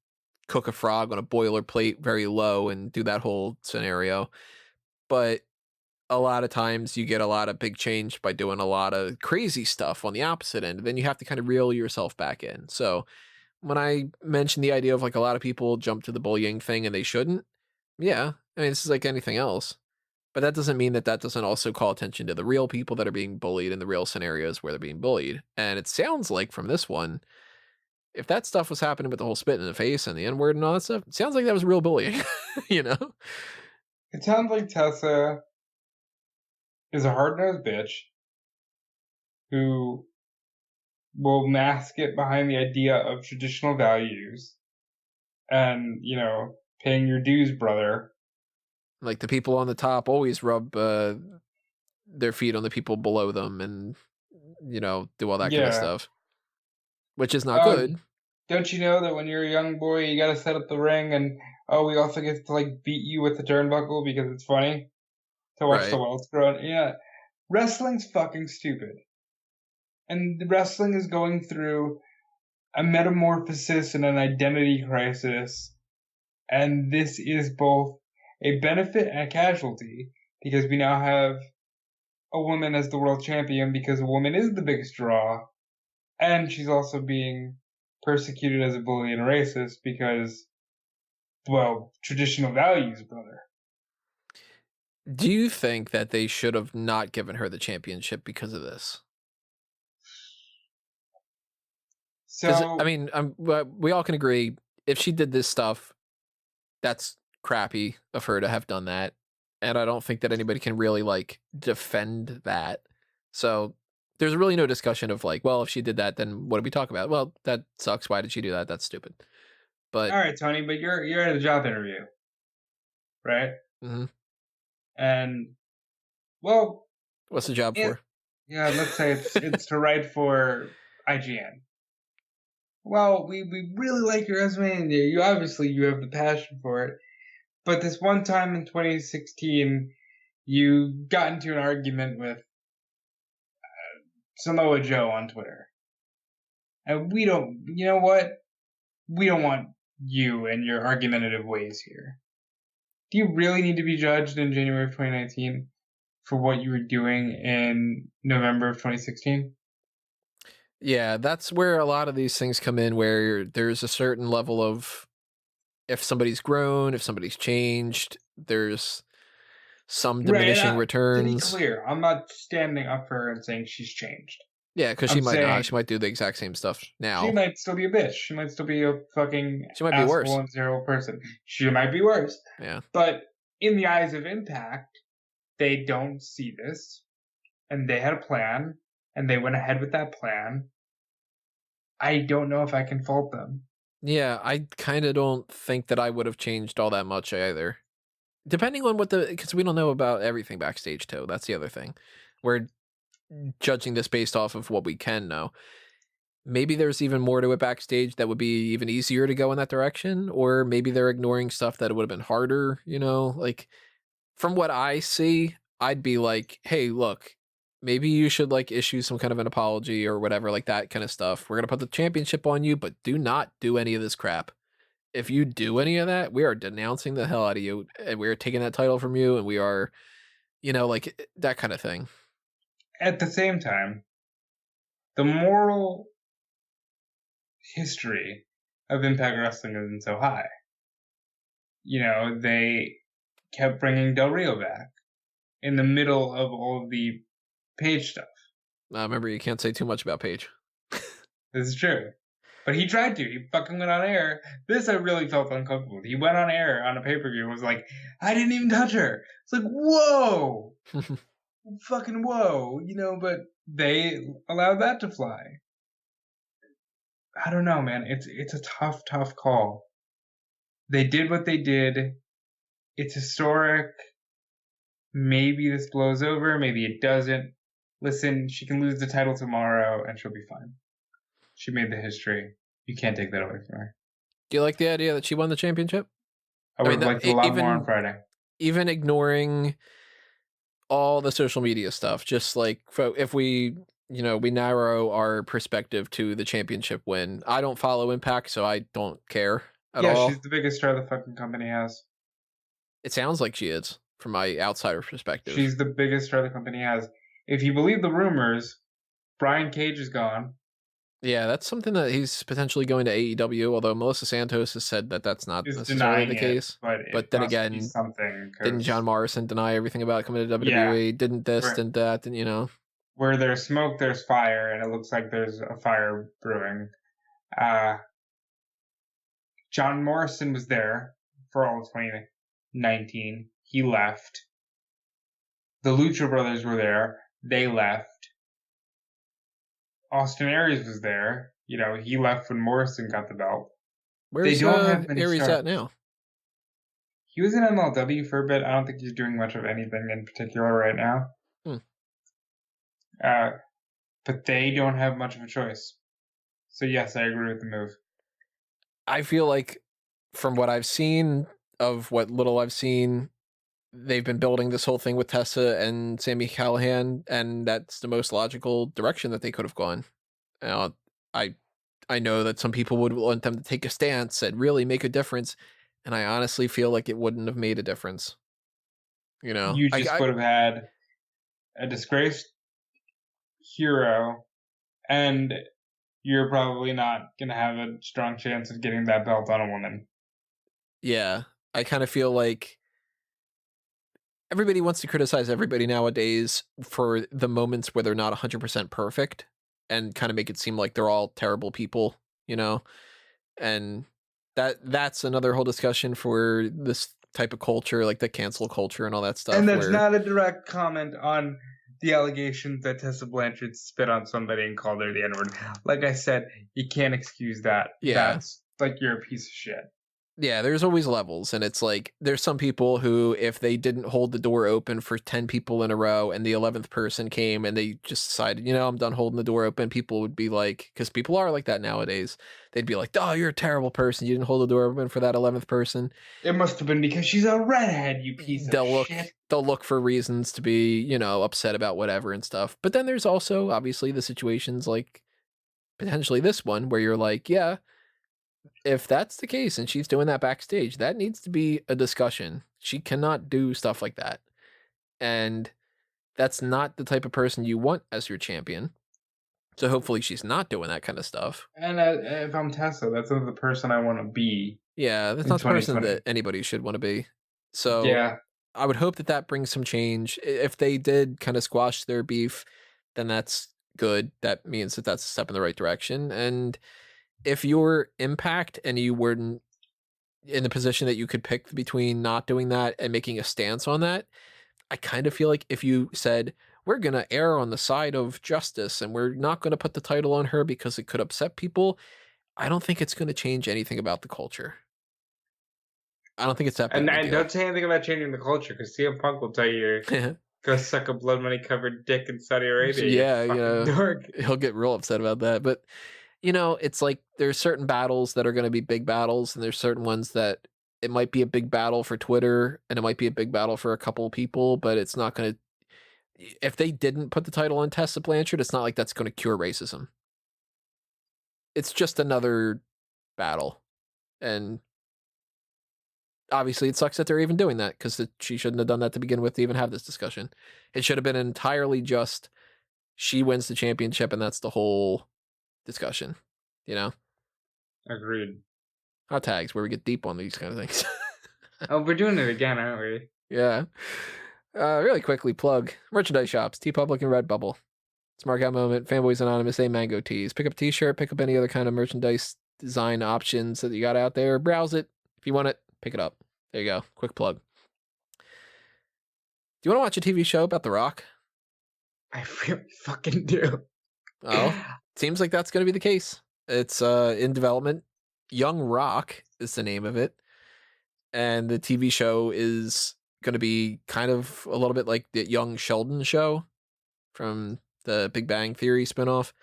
cook a frog on a boiler plate very low and do that whole scenario. But a lot of times you get a lot of big change by doing a lot of crazy stuff on the opposite end. And then you have to kind of reel yourself back in. So when I mentioned the idea of like a lot of people jump to the bullying thing and they shouldn't, yeah, I mean, this is like anything else. But that doesn't mean that doesn't also call attention to the real people that are being bullied in the real scenarios where they're being bullied. And it sounds like from this one, if that stuff was happening with the whole spit in the face and the N-word and all that stuff, it sounds like that was real bullying, It sounds like Tessa is a hard-nosed bitch who will mask it behind the idea of traditional values and, paying your dues, brother. Like the people on the top always rub their feet on the people below them and, do all that kind of stuff, which is not good. Don't you know that when you're a young boy, you got to set up the ring and, we also get to, like, beat you with the turnbuckle because it's funny to watch the welts grow. Yeah. Wrestling's fucking stupid. And wrestling is going through a metamorphosis and an identity crisis. And this is both a benefit and a casualty because we now have a woman as the world champion because a woman is the biggest draw. And she's also being persecuted as a bully and a racist because, well, traditional values, brother. Do you think that they should have not given her the championship because of this? So, I mean, we all can agree if she did this stuff, that's crappy of her to have done that. And I don't think that anybody can really like defend that. So there's really no discussion of like, well, if she did that, then what did we talk about? Well, that sucks. Why did she do that? That's stupid. But all right, Tony, but you're at a job interview, right? Mm-hmm. And well, what's the job for? Yeah, let's say it's to write for IGN. Well, we really like your resume, and you obviously you have the passion for it. But this one time in 2016, you got into an argument with Samoa Joe on Twitter. And we don't, you know what? We don't want you and your argumentative ways here. Do you really need to be judged in January of 2019 for what you were doing in November of 2016? Yeah, that's where a lot of these things come in, where there's a certain level of if somebody's grown, if somebody's changed, there's some diminishing returns. To be clear, I'm not standing up for her and saying she's changed. Yeah, because she might not. She might do the exact same stuff now. She might still be a bitch. She might still be a fucking she might be worse. And zero person. She might be worse. Yeah. But in the eyes of Impact, they don't see this. And they had a plan. And they went ahead with that plan. I don't know if I can fault them. Yeah, I kind of don't think that I would have changed all that much either. Depending on because we don't know about everything backstage too. That's the other thing. We're judging this based off of what we can know. Maybe there's even more to it backstage that would be even easier to go in that direction, or maybe they're ignoring stuff that would have been harder, like from what I see, I'd be like, hey, look, maybe you should like issue some kind of an apology or whatever, like that kind of stuff. We're going to put the championship on you, but do not do any of this crap. if you do any of that, we are denouncing the hell out of you, and we are taking that title from you, and we are, like that kind of thing. At the same time, the moral history of Impact Wrestling isn't so high. They kept bringing Del Rio back in the middle of all of the Paige stuff. Remember, you can't say too much about Paige. This is true. But he tried to. He fucking went on air. This I really felt uncomfortable with. He went on air on a pay-per-view and was like, I didn't even touch her. It's like, whoa! Fucking whoa. But they allowed that to fly. I don't know, man. It's a tough, tough call. They did what they did. It's historic. Maybe this blows over. Maybe it doesn't. Listen, she can lose the title tomorrow and she'll be fine. She made the history. You can't take that away from her. Do you like the idea that she won the championship? I would have liked a lot more on Friday. Even ignoring all the social media stuff, just like if we narrow our perspective to the championship win. I don't follow Impact, so I don't care at all. Yeah, she's the biggest star the fucking company has. It sounds like she is, from my outsider perspective. She's the biggest star the company has. If you believe the rumors, Brian Cage is gone. Yeah, that's something that he's potentially going to AEW, although Melissa Santos has said that that's not necessarily the case. But then again, didn't John Morrison deny everything about coming to WWE? Yeah, didn't this, didn't that, and Where there's smoke, there's fire, and it looks like there's a fire brewing. John Morrison was there for all of 2019. He left. The Lucha Brothers were there. They left. Austin Aries was there. He left when Morrison got the belt. Where's Aries at now? He was in MLW for a bit. I don't think he's doing much of anything in particular right now. But they don't have much of a choice. So yes, I agree with the move. I feel like from what I've seen, of what little I've seen, they've been building this whole thing with Tessa and Sami Callihan, and that's the most logical direction that they could have gone. I know that some people would want them to take a stance and really make a difference, and I honestly feel like it wouldn't have made a difference. You just would have had a disgraced hero, and you're probably not going to have a strong chance of getting that belt on a woman. Yeah, I kind of feel like everybody wants to criticize everybody nowadays for the moments where they're not 100% perfect and kind of make it seem like they're all terrible people, and that's another whole discussion for this type of culture, like the cancel culture and all that stuff. And that's not a direct comment on the allegations that Tessa Blanchard spit on somebody and called her the N-word. Like I said, you can't excuse that. Yeah. That's like, you're a piece of shit. Yeah, there's always levels, and it's like there's some people who, if they didn't hold the door open for 10 people in a row and the 11th person came and they just decided, I'm done holding the door open, people would be like, because people are like that nowadays, they'd be like, oh, you're a terrible person, you didn't hold the door open for that 11th person. It must have been because she's a redhead, you piece of shit. They'll look for reasons to be, upset about whatever and stuff. But then there's also, obviously, the situations like potentially this one where you're like, yeah, if that's the case and she's doing that backstage, that needs to be a discussion. She cannot do stuff like that. And that's not the type of person you want as your champion. So hopefully she's not doing that kind of stuff. And if I'm Tessa, that's not the person I want to be. Yeah, that's not the person that anybody should want to be. So yeah, I would hope that brings some change. If they did kind of squash their beef, then that's good. That means that that's a step in the right direction. And if you're Impact and you weren't in the position that you could pick between not doing that and making a stance on that, I kind of feel like if you said, we're going to err on the side of justice and we're not going to put the title on her because it could upset people, I don't think it's going to change anything about the culture. I don't think it's that big. And don't say anything about changing the culture, because CM Punk will tell you, go suck a blood money covered dick in Saudi Arabia. Yeah, dork. He'll get real upset about that. But it's like there's certain battles that are going to be big battles, and there's certain ones that it might be a big battle for Twitter and it might be a big battle for a couple of people, but it's not going to. If they didn't put the title on Tessa Blanchard, it's not like that's going to cure racism. It's just another battle, and obviously it sucks that they're even doing that because she shouldn't have done that to begin with to even have this discussion. It should have been entirely just she wins the championship and that's the whole discussion, you know? Agreed. Hot tags where we get deep on these kind of things. Oh, we're doing it again, aren't we? Yeah. Really quickly plug merchandise shops, TeePublic and Redbubble. Smark Out Moment, Fanboys Anonymous, A Mango Tees. Pick up a t-shirt, pick up any other kind of merchandise design options that you got out there. Browse it. If you want it, pick it up. There you go. Quick plug. Do you want to watch a TV show about The Rock? I really fucking do. Oh, seems like that's going to be the case. It's in development. Young Rock is the name of it. And the TV show is going to be kind of a little bit like the Young Sheldon show from the Big Bang Theory spinoff.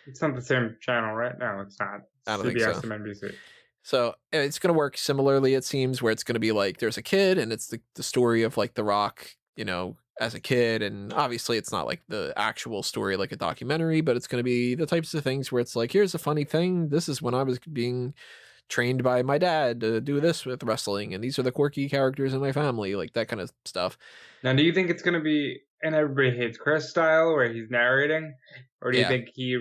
It's not the same channel, right? No, it's not. It's I don't think CBS so. and NBC. So it's going to work similarly, it seems, where it's going to be like there's a kid and it's the story of like The Rock, you know, as a kid. And obviously it's not like the actual story like a documentary, but it's going to be the types of things where it's like, here's a funny thing. This is when I was being trained by my dad to do this with wrestling. And these are the quirky characters in my family, like that kind of stuff. Now, do you think it's going to be an Everybody Hates Chris style where he's narrating? Or do you think he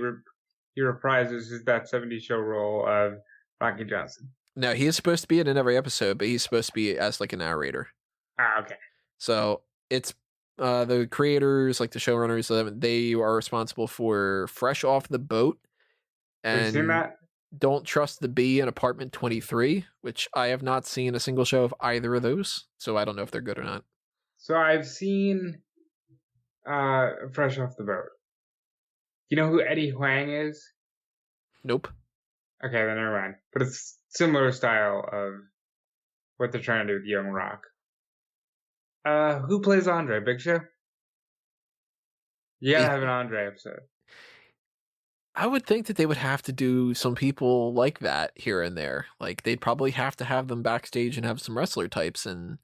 reprises that 70s show role of Rocky Johnson? No, he is supposed to be in every episode, but he's supposed to be as like a narrator. Ah, okay. So it's the creators, like the showrunners, they are responsible for Fresh Off the Boat Have you seen and that? Don't Trust the Bee in Apartment 23, which I have not seen a single show of either of those, so I don't know if they're good or not. So I've seen Fresh Off the Boat. You know who Eddie Huang is? Nope. Okay, then never mind. But it's similar style of what they're trying to do with Young Rock. Who plays Andre? Big Show? You gotta have an Andre episode. I would think that they would have to do some people like that here and there. Like, they'd probably have to have them backstage and have some wrestler types. And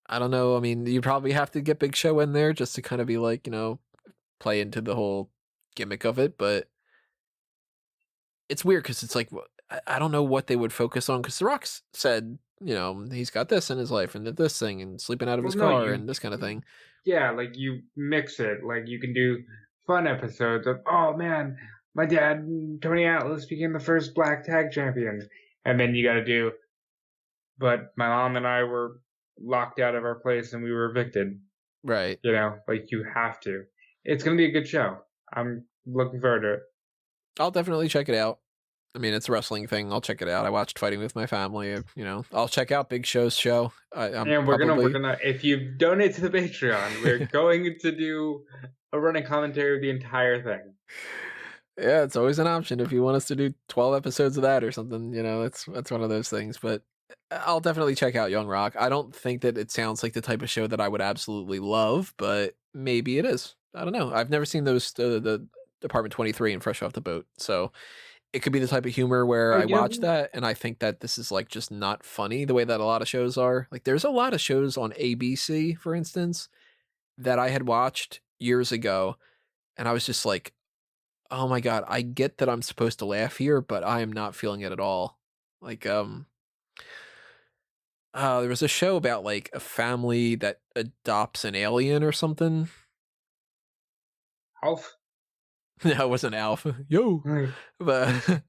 I don't know. I mean, you probably have to get Big Show in there just to kind of be like, you know, play into the whole gimmick of it. But it's weird because it's like, I don't know what they would focus on because The Rock's said, you know, he's got this in his life and this thing and sleeping out of his car and this kind of thing. Yeah, like you mix it. Like you can do fun episodes of, oh man, my dad, Tony Atlas, became the first black tag champion. And then you gotta do, but my mom and I were locked out of our place and we were evicted. Right. You know, like you have to. It's gonna be a good show. I'm looking forward to it. I'll definitely check it out. I mean, it's a wrestling thing. I'll check it out. I watched Fighting with my family. You know, I'll check out Big Show's show. And we're gonna. If you donate to the Patreon, we're going to do a running commentary of the entire thing. Yeah, it's always an option if you want us to do 12 episodes of that or something. You know, that's one of those things. But I'll definitely check out Young Rock. I don't think that it sounds like the type of show that I would absolutely love, but maybe it is. I don't know. I've never seen those the Department 23 and Fresh Off the Boat, so it could be the type of humor where I watch that and I think that this is like just not funny the way that a lot of shows are. Like there's a lot of shows on ABC, for instance, that I had watched years ago and I was just like, oh my God, I get that I'm supposed to laugh here, but I am not feeling it at all. Like, there was a show about like a family that adopts an alien or something. Alf? No, it wasn't Alf. Yo. But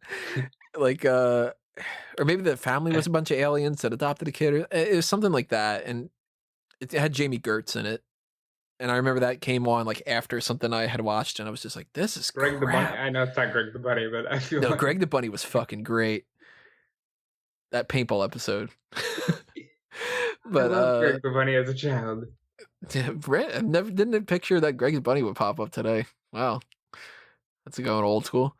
like or maybe the family was a bunch of aliens that adopted a kid or it was something like that and it had Jamie Gertz in it. And I remember that came on like after something I had watched and I was just like, this is Greg crap. the Bunny. I know it's not Greg the Bunny, but I feel like Greg the Bunny was fucking great. That paintball episode. But I love Greg the Bunny as a child. I never didn't picture that Greg the Bunny would pop up today. Wow. That's going old school.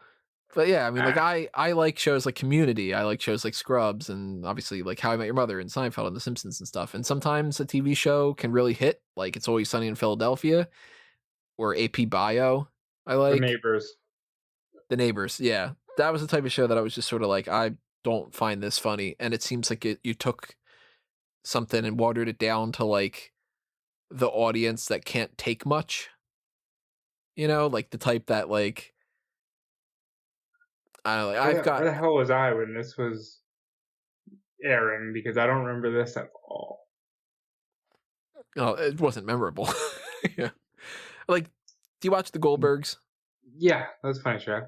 But yeah, I mean, like I like shows like Community. I like shows like Scrubs and obviously like How I Met Your Mother and Seinfeld and The Simpsons and stuff. And sometimes a TV show can really hit, like It's Always Sunny in Philadelphia or AP Bio. I like The Neighbors. The Neighbors, yeah. That was the type of show that I was just sort of like, I don't find this funny. And it seems like you took something and watered it down to like the audience that can't take much. You know, like the type that like I don't know, Where the hell was I when this was airing because I don't remember this at all. Oh, it wasn't memorable. Yeah. Like, do you watch the Goldbergs? Yeah, that's a funny show.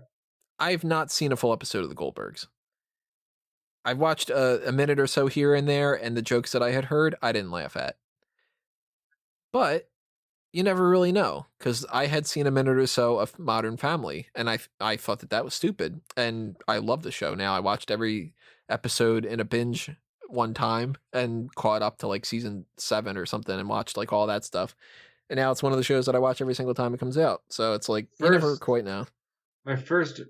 I've not seen a full episode of the Goldbergs. I've watched a minute or so here and there, and the jokes that I had heard, I didn't laugh at. But you never really know, because I had seen a minute or so of Modern Family, and I thought that was stupid, and I love the show now. I watched every episode in a binge one time and caught up to like season 7 or something and watched like all that stuff. And now it's one of the shows that I watch every single time it comes out. So it's like, you never quite know. My first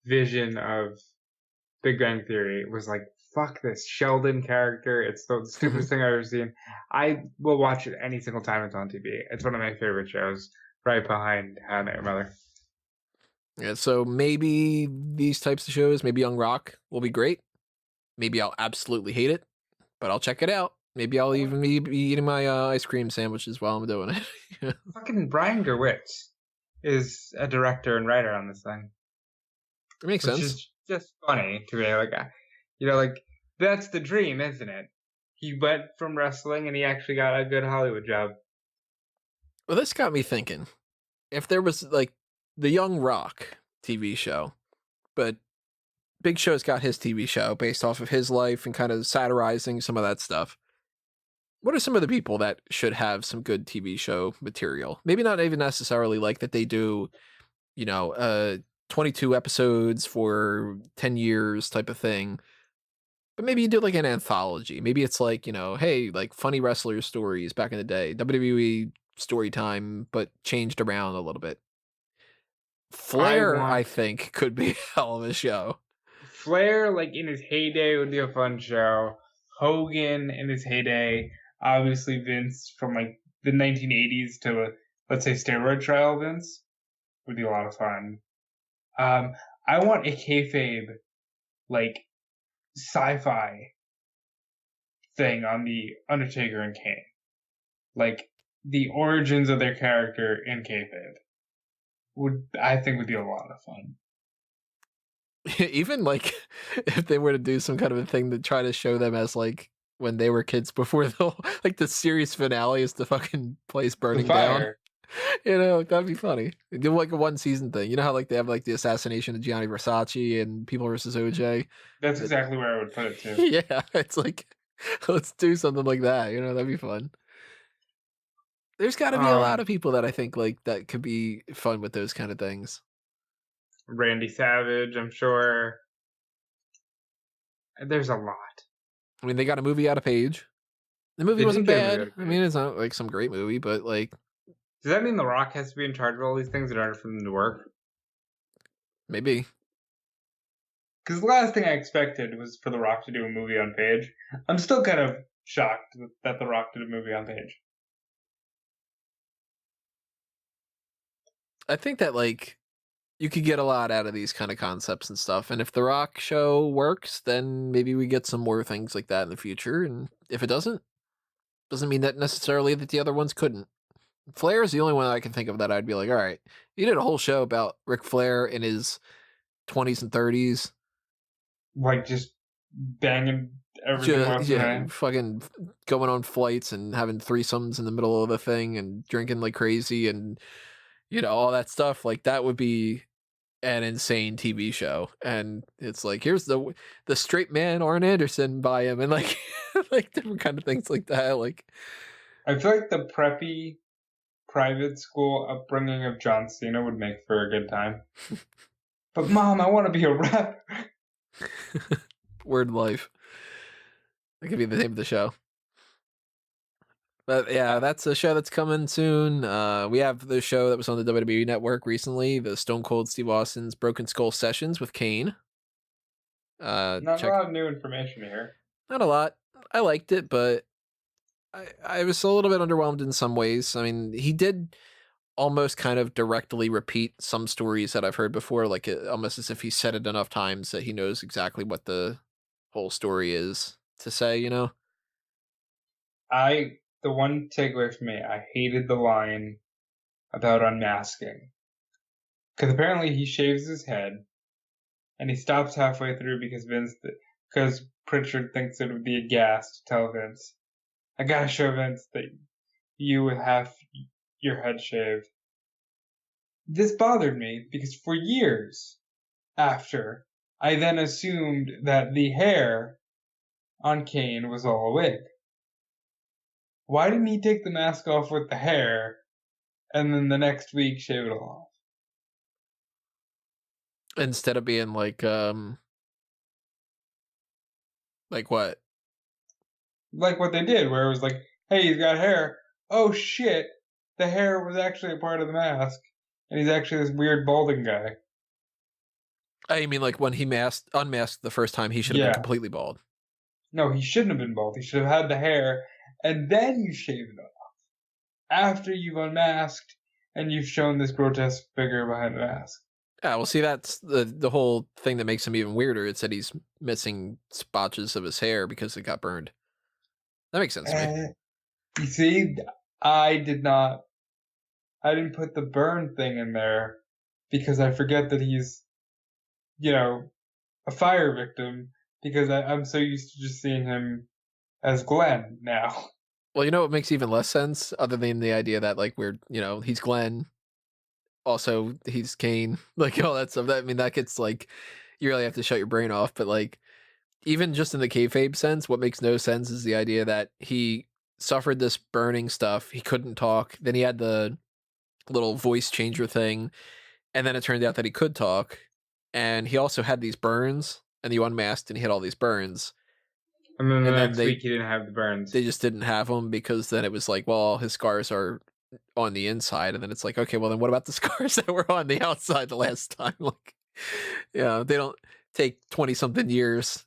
vision of Big Bang Theory was like, fuck this Sheldon character. It's the stupidest thing I've ever seen. I will watch it any single time it's on TV. It's one of my favorite shows, right behind How I Met Your Mother. Yeah, so maybe these types of shows, maybe Young Rock will be great. Maybe I'll absolutely hate it, but I'll check it out. Maybe I'll even be eating my ice cream sandwiches while I'm doing it. Fucking Brian Gerwitz is a director and writer on this thing. It makes sense. Which is just funny to me. Like, like, that's the dream, isn't it? He went from wrestling and he actually got a good Hollywood job. Well, this got me thinking. If there was, like, the Young Rock TV show, but Big Show's got his TV show based off of his life and kind of satirizing some of that stuff. What are some of the people that should have some good TV show material? Maybe not even necessarily like that they do, 22 episodes for 10 years type of thing. But maybe you do like an anthology. Maybe it's like, hey, like funny wrestler stories back in the day. WWE story time, but changed around a little bit. Flair, I think, could be a hell of a show. Flair, like in his heyday, would be a fun show. Hogan in his heyday. Obviously, Vince from like the 1980s to, let's say, steroid trial Vince would be a lot of fun. I want a kayfabe, like, sci-fi thing on the Undertaker and Kane. Like, the origins of their character in kayfabe would be a lot of fun. Even like if they were to do some kind of a thing to try to show them as like when they were kids before the series finale is the fucking place burning down. That'd be funny. Do like a 1 season thing. You know how like they have like the assassination of Gianni Versace and People vs. OJ? That's exactly where I would put it too. Yeah, it's like, let's do something like that. That'd be fun. There's got to be a lot of people that I think like that could be fun with those kind of things. Randy Savage, I'm sure. There's a lot. I mean, they got a movie out of Paige. The movie wasn't bad. I mean, it's not like some great movie, but like... Does that mean The Rock has to be in charge of all these things in order for them to work? Maybe. Because the last thing I expected was for The Rock to do a movie on Paige. I'm still kind of shocked that The Rock did a movie on Paige. I think that, like, you could get a lot out of these kind of concepts and stuff. And if The Rock show works, then maybe we get some more things like that in the future. And if it doesn't mean that necessarily that the other ones couldn't. Flair is the only one I can think of that I'd be like, all right, you did a whole show about Ric Flair in his 20s and 30s. Like, just banging everything. Fucking going on flights and having threesomes in the middle of the thing and drinking like crazy and, all that stuff. Like, that would be an insane TV show. And it's like, here's the straight man Arn Anderson by him and like, like different kind of things like that. Like, I feel like the preppy private school upbringing of John Cena would make for a good time. But Mom, I want to be a rapper. Word life. That could be the name of the show. But yeah, that's a show that's coming soon. We have the show that was on the WWE Network recently, the Stone Cold Steve Austin's Broken Skull Sessions with Kane. Not a lot of new information here. Not a lot. I liked it, but I was a little bit underwhelmed in some ways. I mean, he did almost kind of directly repeat some stories that I've heard before, like almost as if he said it enough times that he knows exactly what the whole story is to say, The one takeaway for me, I hated the line about unmasking. Because apparently he shaves his head and he stops halfway through because Pritchard thinks it would be a gas to tell Vince, I gotta show Vince that you would have your head shaved. This bothered me because for years after, I then assumed that the hair on Kane was all a wig. Why didn't he take the mask off with the hair and then the next week shave it off? Instead of being like what? Like what they did, where it was like, hey, he's got hair. Oh shit, the hair was actually a part of the mask, and he's actually this weird balding guy. I mean, like when he unmasked the first time, he should have been completely bald. No, he shouldn't have been bald. He should have had the hair, and then you shave it off. After you've unmasked, and you've shown this grotesque figure behind the mask. Yeah, well, see, that's the whole thing that makes him even weirder. It's that he's missing spotches of his hair because it got burned. That makes sense to me. You see, I didn't put the burn thing in there because I forget that he's, a fire victim because I'm so used to just seeing him as Glenn now. Well, you know what makes even less sense, other than the idea that, like, he's Glenn, also he's Kane, like, all that stuff. I mean, that gets, like, you really have to shut your brain off, but, like, even just in the kayfabe sense, what makes no sense is the idea that he suffered this burning stuff, he couldn't talk, then he had the little voice changer thing, and then it turned out that he could talk, and he also had these burns, and he unmasked and he had all these burns. And then the next week he didn't have the burns. They just didn't have them because then it was like, well, his scars are on the inside, and then it's like, okay, well then what about the scars that were on the outside the last time? Like, yeah, they don't take 20-something years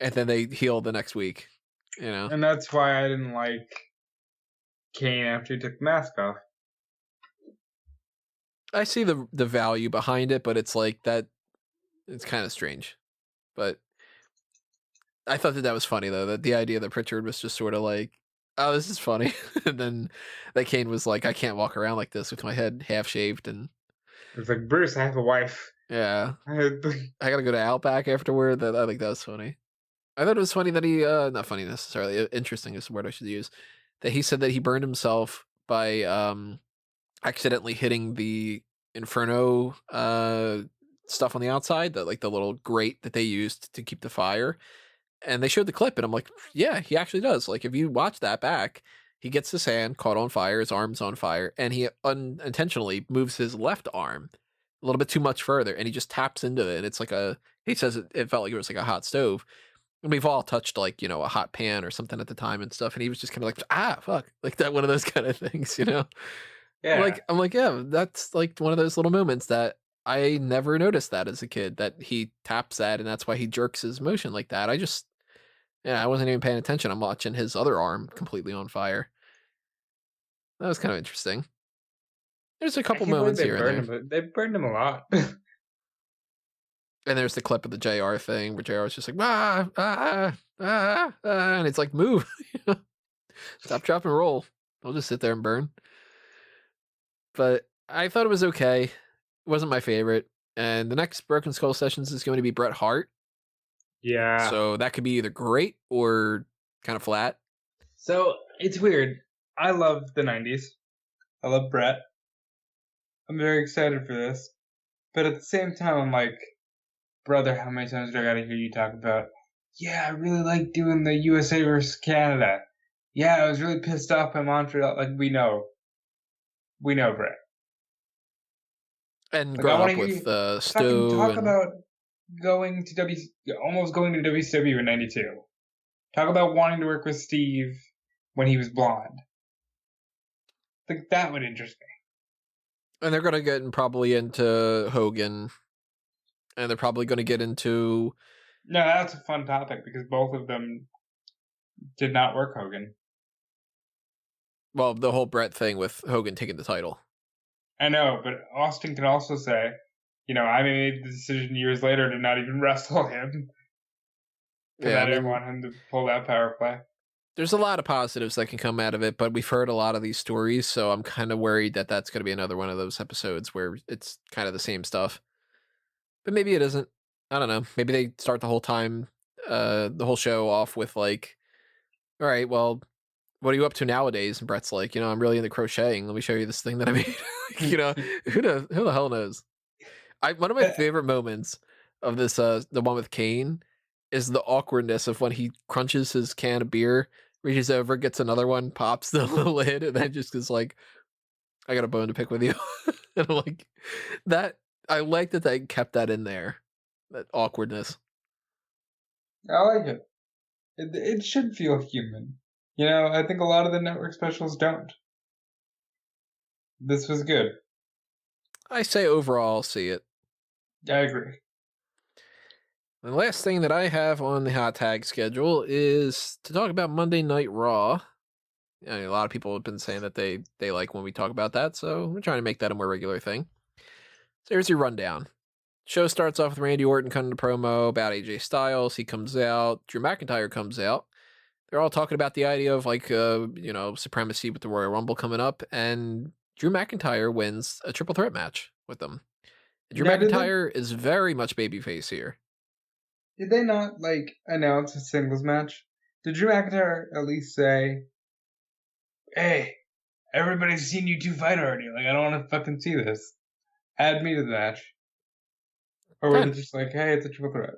and then they heal the next week, And that's why I didn't like Kane after he took the mask off. I see the value behind it, but it's like that. It's kind of strange, but I thought that was funny though. That the idea that Pritchard was just sort of like, "Oh, this is funny," and then that Kane was like, "I can't walk around like this with my head half shaved." And it's like, Bruce, I have a wife. Yeah, I gotta go to Outback afterward. I think that was funny. I thought it was funny that he, not funny necessarily, interesting is the word I should use, that he said that he burned himself by accidentally hitting the Inferno stuff on the outside, the little grate that they used to keep the fire. And they showed the clip, and I'm like, yeah, he actually does. Like, if you watch that back, he gets his hand caught on fire, his arm's on fire, and he unintentionally moves his left arm a little bit too much further, and he just taps into it. And it's like he says it felt like it was like a hot stove. And we've all touched like, a hot pan or something at the time and stuff. And he was just kind of like, fuck. Like that, one of those kind of things, Yeah. I'm like, yeah, that's like one of those little moments that I never noticed that as a kid, that he taps that and that's why he jerks his motion like that. I wasn't even paying attention. I'm watching his other arm completely on fire. That was kind of interesting. There's a couple moments here and there. They burned him a lot. And there's the clip of the JR thing where JR was just like, and it's like, move. Stop, drop, and roll. I'll just sit there and burn. But I thought it was okay. It wasn't my favorite. And the next Broken Skull Sessions is going to be Bret Hart. Yeah. So that could be either great or kind of flat. So it's weird. I love the 90s. I love Bret. I'm very excited for this. But at the same time, I'm like, brother, how many times do I gotta hear you talk about, yeah, I really like doing the USA versus Canada. Yeah, I was really pissed off by Montreal. Like, we know, Bret. And grow up with Stu. Talk about almost going to WCW in 92. Talk about wanting to work with Steve when he was blonde. I think that would interest me. And they're going to get probably into Hogan. And they're probably going to get into... No, that's a fun topic because both of them did not work Hogan. Well, the whole Bret thing with Hogan taking the title. I know, but Austin could also say, I made the decision years later to not even wrestle him. Because I didn't want him to pull that power play. There's a lot of positives that can come out of it, but we've heard a lot of these stories, so I'm kind of worried that that's going to be another one of those episodes where it's kind of the same stuff. But maybe it isn't. I don't know. Maybe they start the whole time the whole show off with like, all right, well, what are you up to nowadays? And Bret's like, I'm really into crocheting. Let me show you this thing that I made. Who the hell knows? One of my favorite moments of this, the one with Kane, is the awkwardness of when he crunches his can of beer, reaches over, gets another one, pops the lid, and then just is like, I got a bone to pick with you. And I'm like, that, I like that they kept that in there, that awkwardness. I like it. It should feel human. I think a lot of the network specials don't. This was good. I say overall, see it. I agree. The last thing that I have on the hot tag schedule is to talk about Monday Night Raw. A lot of people have been saying that they like when we talk about that, so we're trying to make that a more regular thing. So here's your rundown. Show starts off with Randy Orton cutting a promo about AJ Styles. He comes out. Drew McIntyre comes out. They're all talking about the idea of like, supremacy with the Royal Rumble coming up, and Drew McIntyre wins a triple threat match with them. Drew McIntyre is very much babyface here. Did they not announce a singles match? Did Drew McIntyre at least say, "Hey, everybody's seen you two fight already. Like, I don't want to fucking see this. Add me to the match." Or was it just like, "Hey, it's a triple threat"?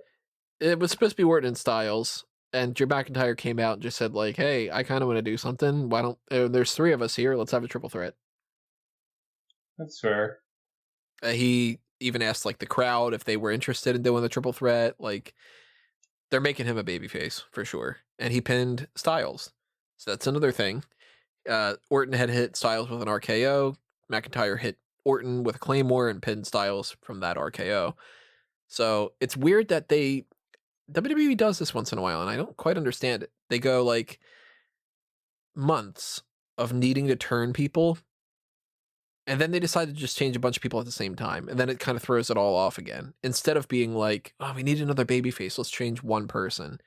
It was supposed to be Orton and Styles, and Drew McIntyre came out and just said like, "Hey, I kind of want to do something. Why don't there's three of us here? Let's have a triple threat." That's fair. He even asked like the crowd if they were interested in doing the triple threat. Like, they're making him a babyface for sure, and he pinned Styles, so that's another thing. Orton had hit Styles with an RKO. McIntyre hit Orton with a Claymore and pinned Styles from that RKO. So it's weird that WWE does this once in a while, and I don't quite understand it. They go like months of needing to turn people, and then they decide to just change a bunch of people at the same time, and then it kind of throws it all off again. Instead of being like, oh, we need another babyface, let's change one person.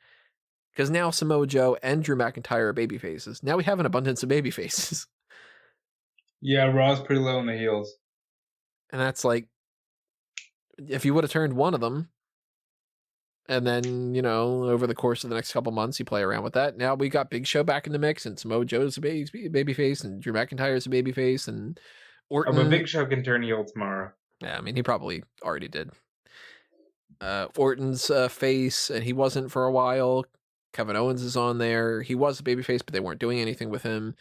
Because now Samoa Joe and Drew McIntyre are babyfaces. Now we have an abundance of babyfaces. Yeah, Raw's pretty low on the heels. And that's like, if you would have turned one of them, and then, over the course of the next couple months, you play around with that. Now we got Big Show back in the mix, and Samoa Joe's a babyface, and Drew McIntyre's a babyface, and Orton. But Big Show can turn heel tomorrow. Yeah, I mean, he probably already did. Orton's face, and he wasn't for a while. Kevin Owens is on there. He was a babyface, but they weren't doing anything with him.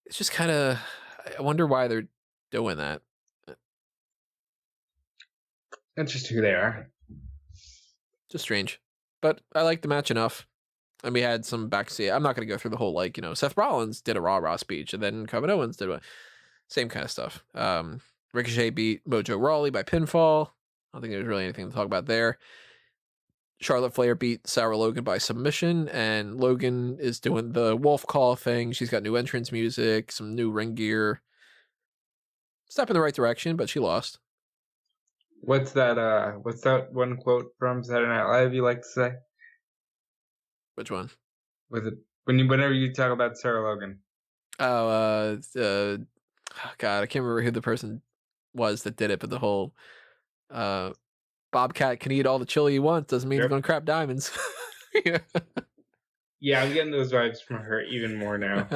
It's just kind of, I wonder why they're doing that. That's just who they are. Just strange. But I liked the match enough. And we had some backstage. I'm not going to go through the whole, Seth Rollins did a Raw speech, and then Kevin Owens did same kind of stuff. Ricochet beat Mojo Rawley by pinfall. I don't think there's really anything to talk about there. Charlotte Flair beat Sarah Logan by submission, and Logan is doing the wolf call thing. She's got new entrance music, some new ring gear. Step in the right direction, but she lost. What's that one quote from Saturday Night Live you like to say? Which one? Was it whenever you talk about Sarah Logan? Oh, God, I can't remember who the person was that did it, but the whole Bobcat can eat all the chili he wants doesn't mean he's going to crap diamonds. Yeah, I'm getting those vibes from her even more now.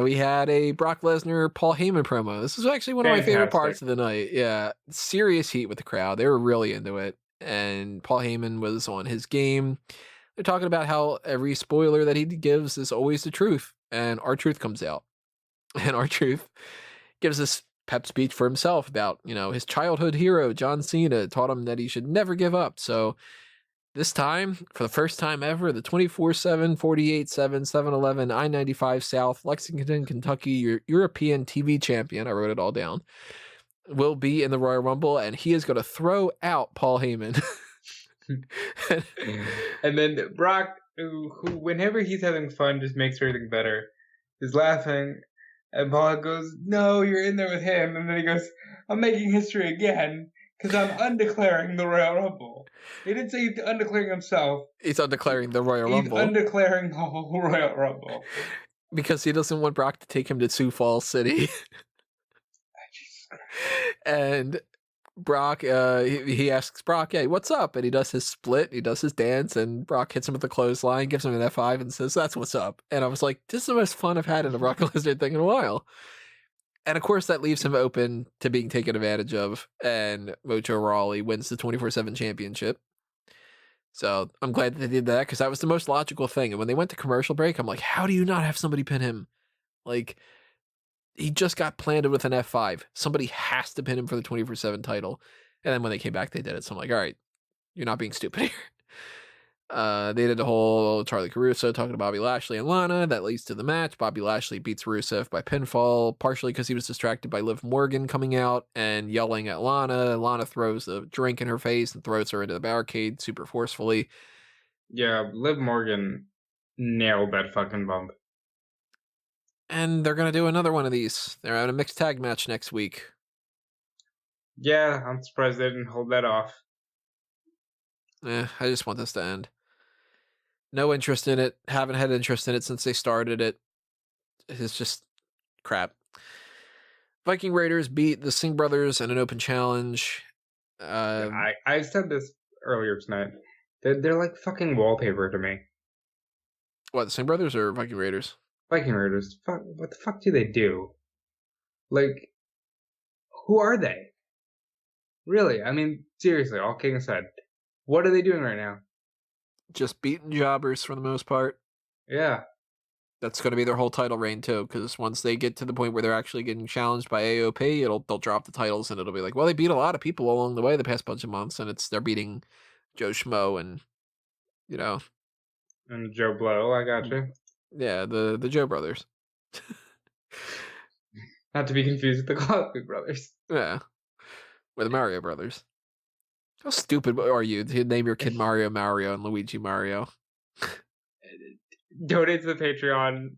We had a Brock Lesnar Paul Heyman promo. This is actually one of my favorite parts of the night. Yeah, serious heat with the crowd. They were really into it, and Paul Heyman was on his game. They're talking about how every spoiler that he gives is always the truth, and R-Truth comes out, and R-Truth gives this pep speech for himself about, his childhood hero, John Cena, taught him that he should never give up. So this time, for the first time ever, the 24/7, 48/7, 7-Eleven, I-95 South, Lexington, Kentucky, European TV champion, I wrote it all down, will be in the Royal Rumble, and he is going to throw out Paul Heyman. And then Brock, who whenever he's having fun, just makes everything better, is laughing. And Paul goes, "No, you're in there with him." And then he goes, "I'm making history again because I'm undeclaring the Royal Rumble." He didn't say he's undeclaring himself. He's undeclaring the Royal Rumble. He's undeclaring the whole Royal Rumble. Because he doesn't want Brock to take him to Sioux Falls City. And Brock, he asks Brock, "Hey, what's up?" And he does his split, he does his dance, and Brock hits him with the clothesline, gives him an F5, and says, "That's what's up." And I was like, "This is the most fun I've had in a Brock Lesnar thing in a while." And of course, that leaves him open to being taken advantage of, and Mojo Rawley wins the 24/7 championship. So I'm glad that they did that because that was the most logical thing. And when they went to commercial break, I'm like, how do you not have somebody pin him? Like, he just got planted with an F5. Somebody has to pin him for the 24/7 title. And then when they came back, they did it. So I'm like, all right, you're not being stupid here. They did the whole Charlie Caruso talking to Bobby Lashley and Lana. That leads to the match. Bobby Lashley beats Rusev by pinfall, partially because he was distracted by Liv Morgan coming out and yelling at Lana. Lana throws a drink in her face and throws her into the barricade super forcefully. Yeah, Liv Morgan nailed that fucking bump. And they're going to do another one of these. They're having a mixed tag match next week. Yeah, I'm surprised they didn't hold that off. I just want this to end. No interest in it. Haven't had interest in it since they started it. It's just crap. Viking Raiders beat the Singh brothers in an open challenge. I said this earlier tonight. They're like fucking wallpaper to me. What, the Singh brothers or Viking Raiders? Viking Raiders. Fuck, what the fuck do they do? Like, who are they? Really? I mean, seriously, all kidding aside, what are they doing right now? Just beating jobbers for the most part. Yeah. That's going to be their whole title reign too, because once they get to the point where they're actually getting challenged by AOP, they'll drop the titles and it'll be like, well, they beat a lot of people along the way the past bunch of months, and they're beating Joe Schmo and And Joe Blow, I got you. Yeah, the Joe brothers. Not to be confused with the Cosby brothers. Yeah, with the Mario brothers. How stupid are you to name your kid Mario and Luigi Mario? Donate to the Patreon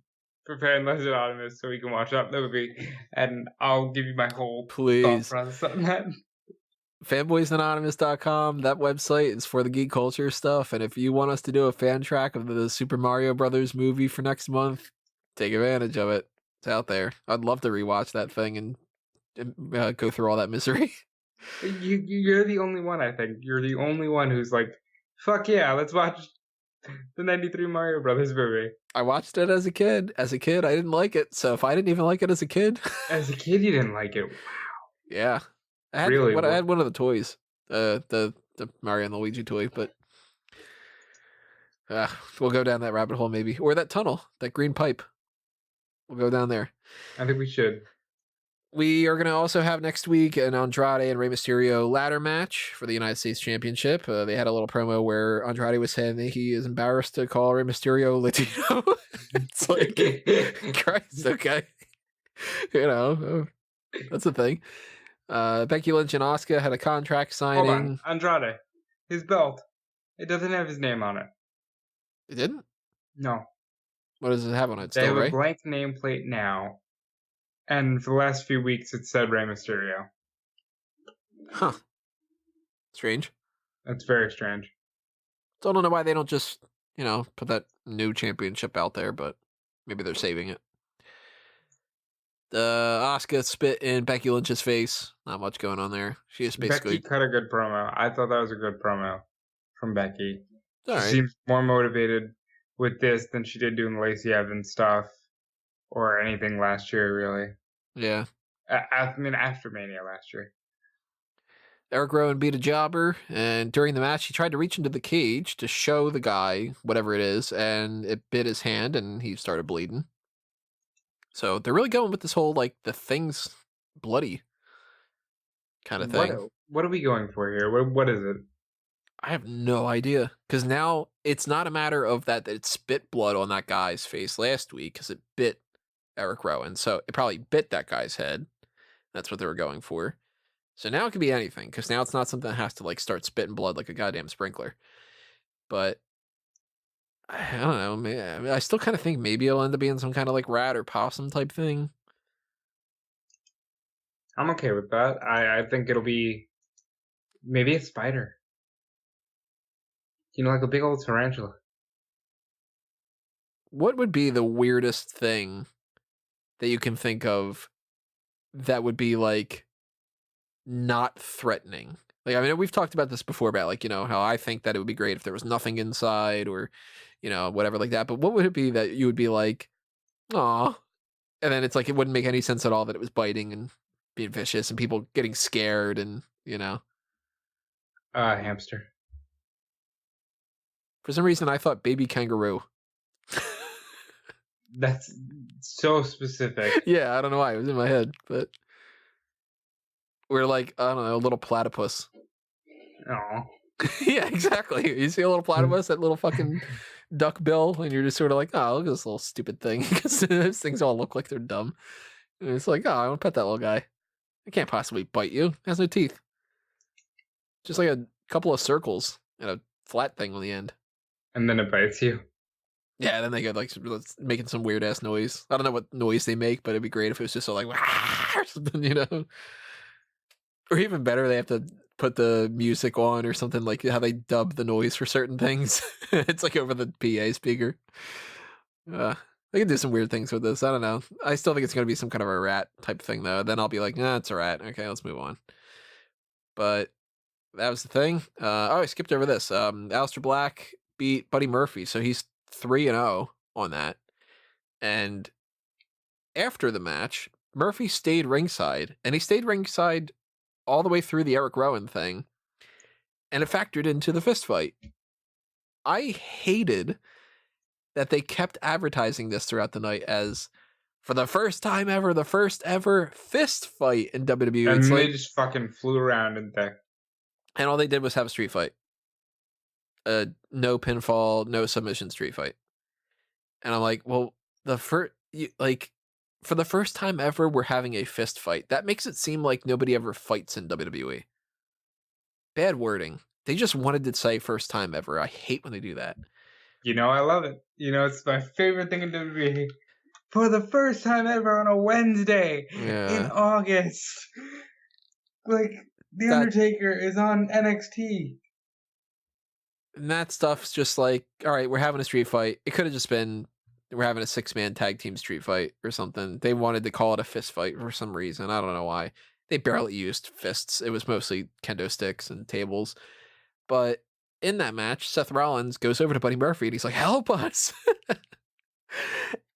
for Fan Less Anonymous so we can watch that movie, and I'll give you my whole thought process on that. Fanboysanonymous.com, that website is for the geek culture stuff, and if you want us to do a fan track of the Super Mario Brothers movie for next month, take advantage of it. It's out there. I'd love to rewatch that thing and go through all that misery. You're the only one, I think. You're the only one who's like, fuck yeah, let's watch the 93 Mario Brothers movie. I watched it as a kid. As a kid, I didn't like it. So if I didn't even like it as a kid... As a kid, you didn't like it? Wow. Yeah. I had one of the toys. The Mario and Luigi toy, but... we'll go down that rabbit hole maybe. Or that tunnel. That green pipe. We'll go down there. I think we should. We are going to also have next week an Andrade and Rey Mysterio ladder match for the United States Championship. They had a little promo where Andrade was saying that he is embarrassed to call Rey Mysterio Latino. It's like, Christ, okay. That's a thing. Becky Lynch and Asuka had a contract signing. Hold on. Andrade, his belt, it doesn't have his name on it. It didn't? No. What does it have on it? They have a blank nameplate now. And for the last few weeks, it said Rey Mysterio. Huh. Strange. That's very strange. So I don't know why they don't just, put that new championship out there, but maybe they're saving it. Asuka spit in Becky Lynch's face. Not much going on there. She is basically... Becky cut a good promo. I thought that was a good promo from Becky. All right. She seems more motivated with this than she did doing Lacey Evans stuff. Or anything last year, really. Yeah. After Mania last year. Eric Rowan beat a jobber, and during the match, he tried to reach into the cage to show the guy whatever it is, and it bit his hand, and he started bleeding. So they're really going with this whole, the thing's bloody kind of thing. What are we going for here? What is it? I have no idea, because now it's not a matter of that it spit blood on that guy's face last week, because it bit Eric Rowan, so it probably bit that guy's head. That's what they were going for. So now it could be anything, because now it's not something that has to start spitting blood like a goddamn sprinkler. But I don't know. I still kind of think maybe it'll end up being some kind of rat or possum type thing. I'm okay with that. I think it'll be maybe a spider. Like a big old tarantula. What would be the weirdest thing that you can think of that would be not threatening. Like, I mean, we've talked about this before about, like, how I think that it would be great if there was nothing inside or, whatever like that. But what would it be that you would be like, aw, and then it's like it wouldn't make any sense at all that it was biting and being vicious and people getting scared and, Hamster. For some reason I thought baby kangaroo. That's so specific. Yeah, I don't know why. It was in my head, but we're like, I don't know, a little platypus. Oh. Yeah, exactly. You see a little platypus, that little fucking duck bill, and you're just sort of like, oh, look at this little stupid thing. Because those things all look like they're dumb. And it's like, oh, I want to pet that little guy. It can't possibly bite you. It has no teeth. Just like a couple of circles and a flat thing on the end. And then it bites you. Yeah, then they go like making some weird ass noise. I don't know what noise they make, but it'd be great if it was just so like or something, Or even better, they have to put the music on or something, like how they dub the noise for certain things. It's like over the PA speaker. They can do some weird things with this. I don't know. I still think it's going to be some kind of a rat type thing, though. Then I'll be like, nah, it's a rat. Okay, let's move on. But that was the thing. I skipped over this. Aleister Black beat Buddy Murphy, so he's 3-0 on that. And after the match, Murphy stayed ringside, and he stayed ringside all the way through the Eric Rowan thing, and it factored into the fist fight. I hated that they kept advertising this throughout the night as, for the first time ever, the first ever fist fight in WWE. And they just fucking flew around in there. And all they did was have a street fight. No pinfall, no submission street fight. And I'm like, well, for the first time ever, we're having a fist fight. That makes it seem like nobody ever fights in WWE. Bad wording. They just wanted to say first time ever. I hate when they do that. I love it. It's my favorite thing in WWE. For the first time ever on a Wednesday in August. Like, The Undertaker is on NXT. And that stuff's just like, all right, we're having a street fight. It could have just been, we're having a 6-man tag team street fight or something. They wanted to call it a fist fight for some reason. I don't know why. They barely used fists. It was mostly kendo sticks and tables. But in that match, Seth Rollins goes over to Buddy Murphy and he's like, help us.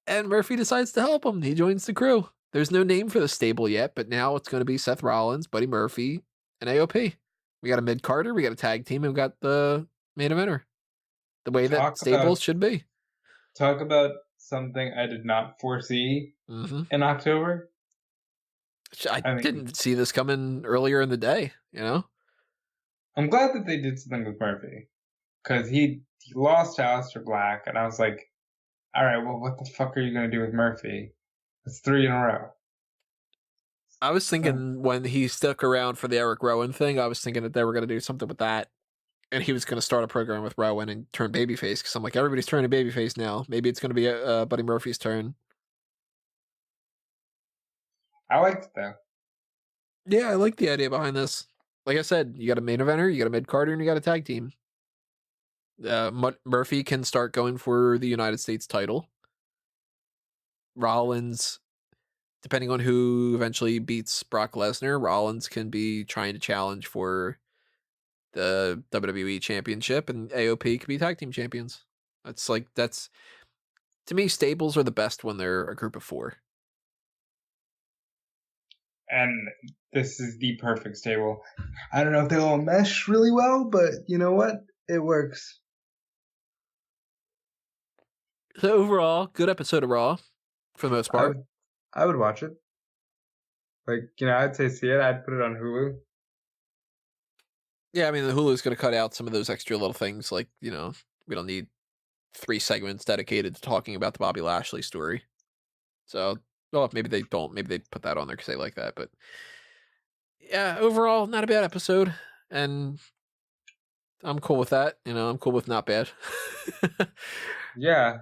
And Murphy decides to help him. He joins the crew. There's no name for the stable yet, but now it's going to be Seth Rollins, Buddy Murphy, and AOP. We got a mid-carder, we got a tag team, and we got the main eventer. The way that stables should be. Talk about something I did not foresee in October. I didn't see this coming earlier in the day, I'm glad that they did something with Murphy. Because he lost to Aleister Black, and I was like, all right, well, what the fuck are you going to do with Murphy? It's 3 in a row. I was thinking when he stuck around for the Eric Rowan thing, I was thinking that they were going to do something with that. And he was going to start a program with Rowan and turn babyface. Because I'm like, everybody's turning babyface now. Maybe it's going to be Buddy Murphy's turn. I liked it, though. Yeah, I like the idea behind this. Like I said, you got a main eventer, you got a mid-carder, and you got a tag team. Murphy can start going for the United States title. Rollins, depending on who eventually beats Brock Lesnar, Rollins can be trying to challenge for the WWE Championship, and AOP can be tag team champions. That's to me, stables are the best when they're a group of 4. And this is the perfect stable. I don't know if they all mesh really well, but you know what? It works. So overall, good episode of Raw for the most part. I would watch it. Like, I'd say see it. I'd put it on Hulu. Yeah, I mean, the Hulu's going to cut out some of those extra little things. Like, we don't need 3 segments dedicated to talking about the Bobby Lashley story. So, well, maybe they don't. Maybe they put that on there because they like that. But yeah, overall, not a bad episode. And I'm cool with that. I'm cool with not bad. Yeah,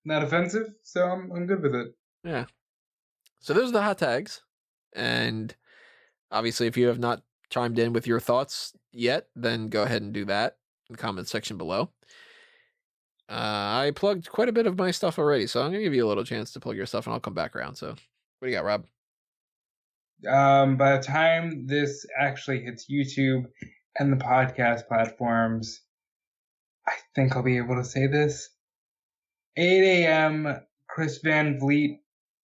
not offensive. So I'm good with it. Yeah. So those are the hot tags. And obviously, if you have not chimed in with your thoughts yet, then go ahead and do that in the comment section below. I plugged quite a bit of my stuff already, so I'm going to give you a little chance to plug your stuff, and I'll come back around. So what do you got, Rob? By the time this actually hits YouTube and the podcast platforms, I think I'll be able to say this. 8 a.m. Chris Van Vliet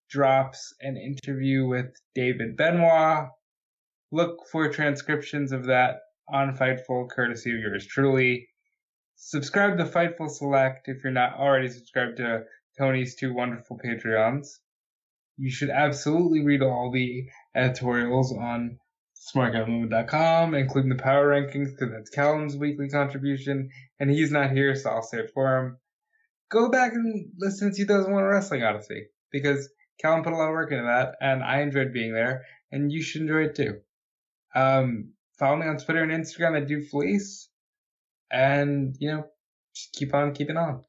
drops an interview with David Benoit. Look for transcriptions of that on Fightful, courtesy of yours truly. Subscribe to Fightful Select if you're not already subscribed to Tony's two wonderful Patreons. You should absolutely read all the editorials on smarkoutmovement.com, including the power rankings, because that's Callum's weekly contribution, and he's not here, so I'll say it for him. Go back and listen to 2001 Wrestling Odyssey, because Callum put a lot of work into that, and I enjoyed being there, and you should enjoy it too. Follow me on Twitter and Instagram at DudeFleece, and, just keep on keeping on.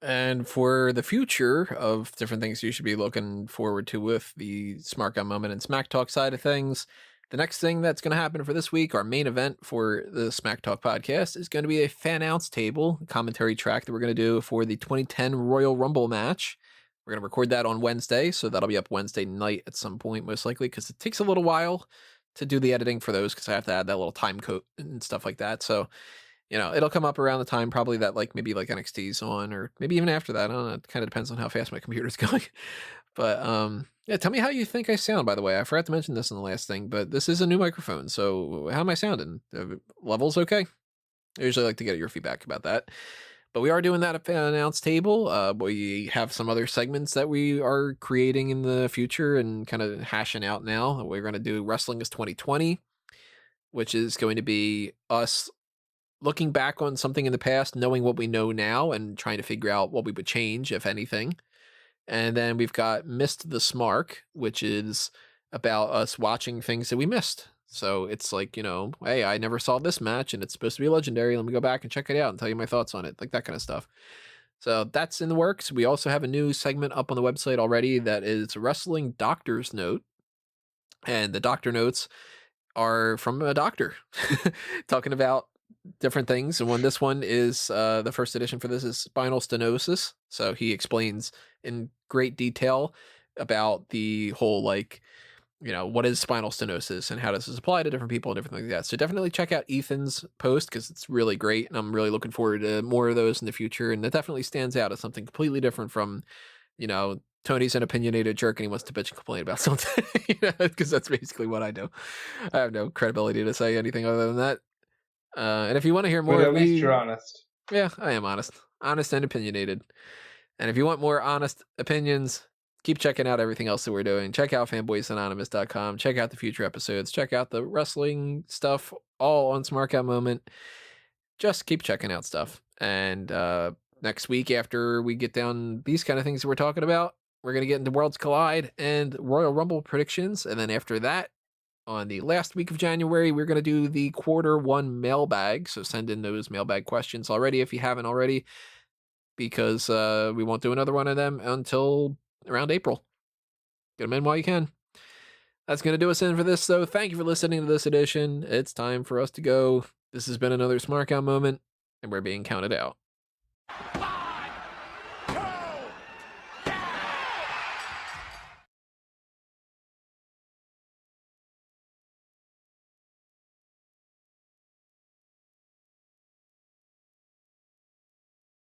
And for the future of different things you should be looking forward to with the Smark Out Moment and Smack Talk side of things, the next thing that's going to happen for this week, our main event for the Smack Talk podcast, is going to be a fan announce table commentary track that we're going to do for the 2010 Royal Rumble match. We're going to record that on Wednesday, so that'll be up Wednesday night at some point, most likely, because it takes a little while to do the editing for those, because I have to add that little time code and stuff like that. So, it'll come up around the time probably that maybe NXT's on, or maybe even after that. I don't know. It kind of depends on how fast my computer's going. But yeah, tell me how you think I sound, by the way. I forgot to mention this in the last thing, but this is a new microphone. So how am I sounding? Levels okay? I usually like to get your feedback about that. But we are doing that at Fan Announce Table. We have some other segments that we are creating in the future and kind of hashing out now. We're going to do Wrestling is 2020, which is going to be us looking back on something in the past, knowing what we know now, and trying to figure out what we would change, if anything. And then we've got Missed the Smark, which is about us watching things that we missed. So it's like, hey, I never saw this match and it's supposed to be legendary. Let me go back and check it out and tell you my thoughts on it, like that kind of stuff. So that's in the works. We also have a new segment up on the website already that is Wrestling Doctor's Note. And the doctor notes are from a doctor talking about different things. And this one is the first edition for this is spinal stenosis. So he explains in great detail about the whole what is spinal stenosis and how does this apply to different people and different things like that. So definitely check out Ethan's post because it's really great, and I'm really looking forward to more of those in the future. And it definitely stands out as something completely different from Tony's an opinionated jerk and he wants to bitch and complain about something, because that's basically what I do. I have no credibility to say anything other than that. And if you want to hear more, but at least you're honest. Yeah, I am honest and opinionated. And if you want more honest opinions, keep checking out everything else that we're doing. Check out fanboysanonymous.com. Check out the future episodes. Check out the wrestling stuff, all on Smark Out Moment. Just keep checking out stuff. And next week, after we get down these kind of things that we're talking about, we're going to get into Worlds Collide and Royal Rumble predictions. And then after that, on the last week of January, we're going to do the Q1 mailbag. So send in those mailbag questions already if you haven't already, because we won't do another one of them until around April. Get them in while you can. That's going to do us in for this, though. Thank you for listening to this edition. It's time for us to go. This has been another Smark Out Moment, and we're being counted out.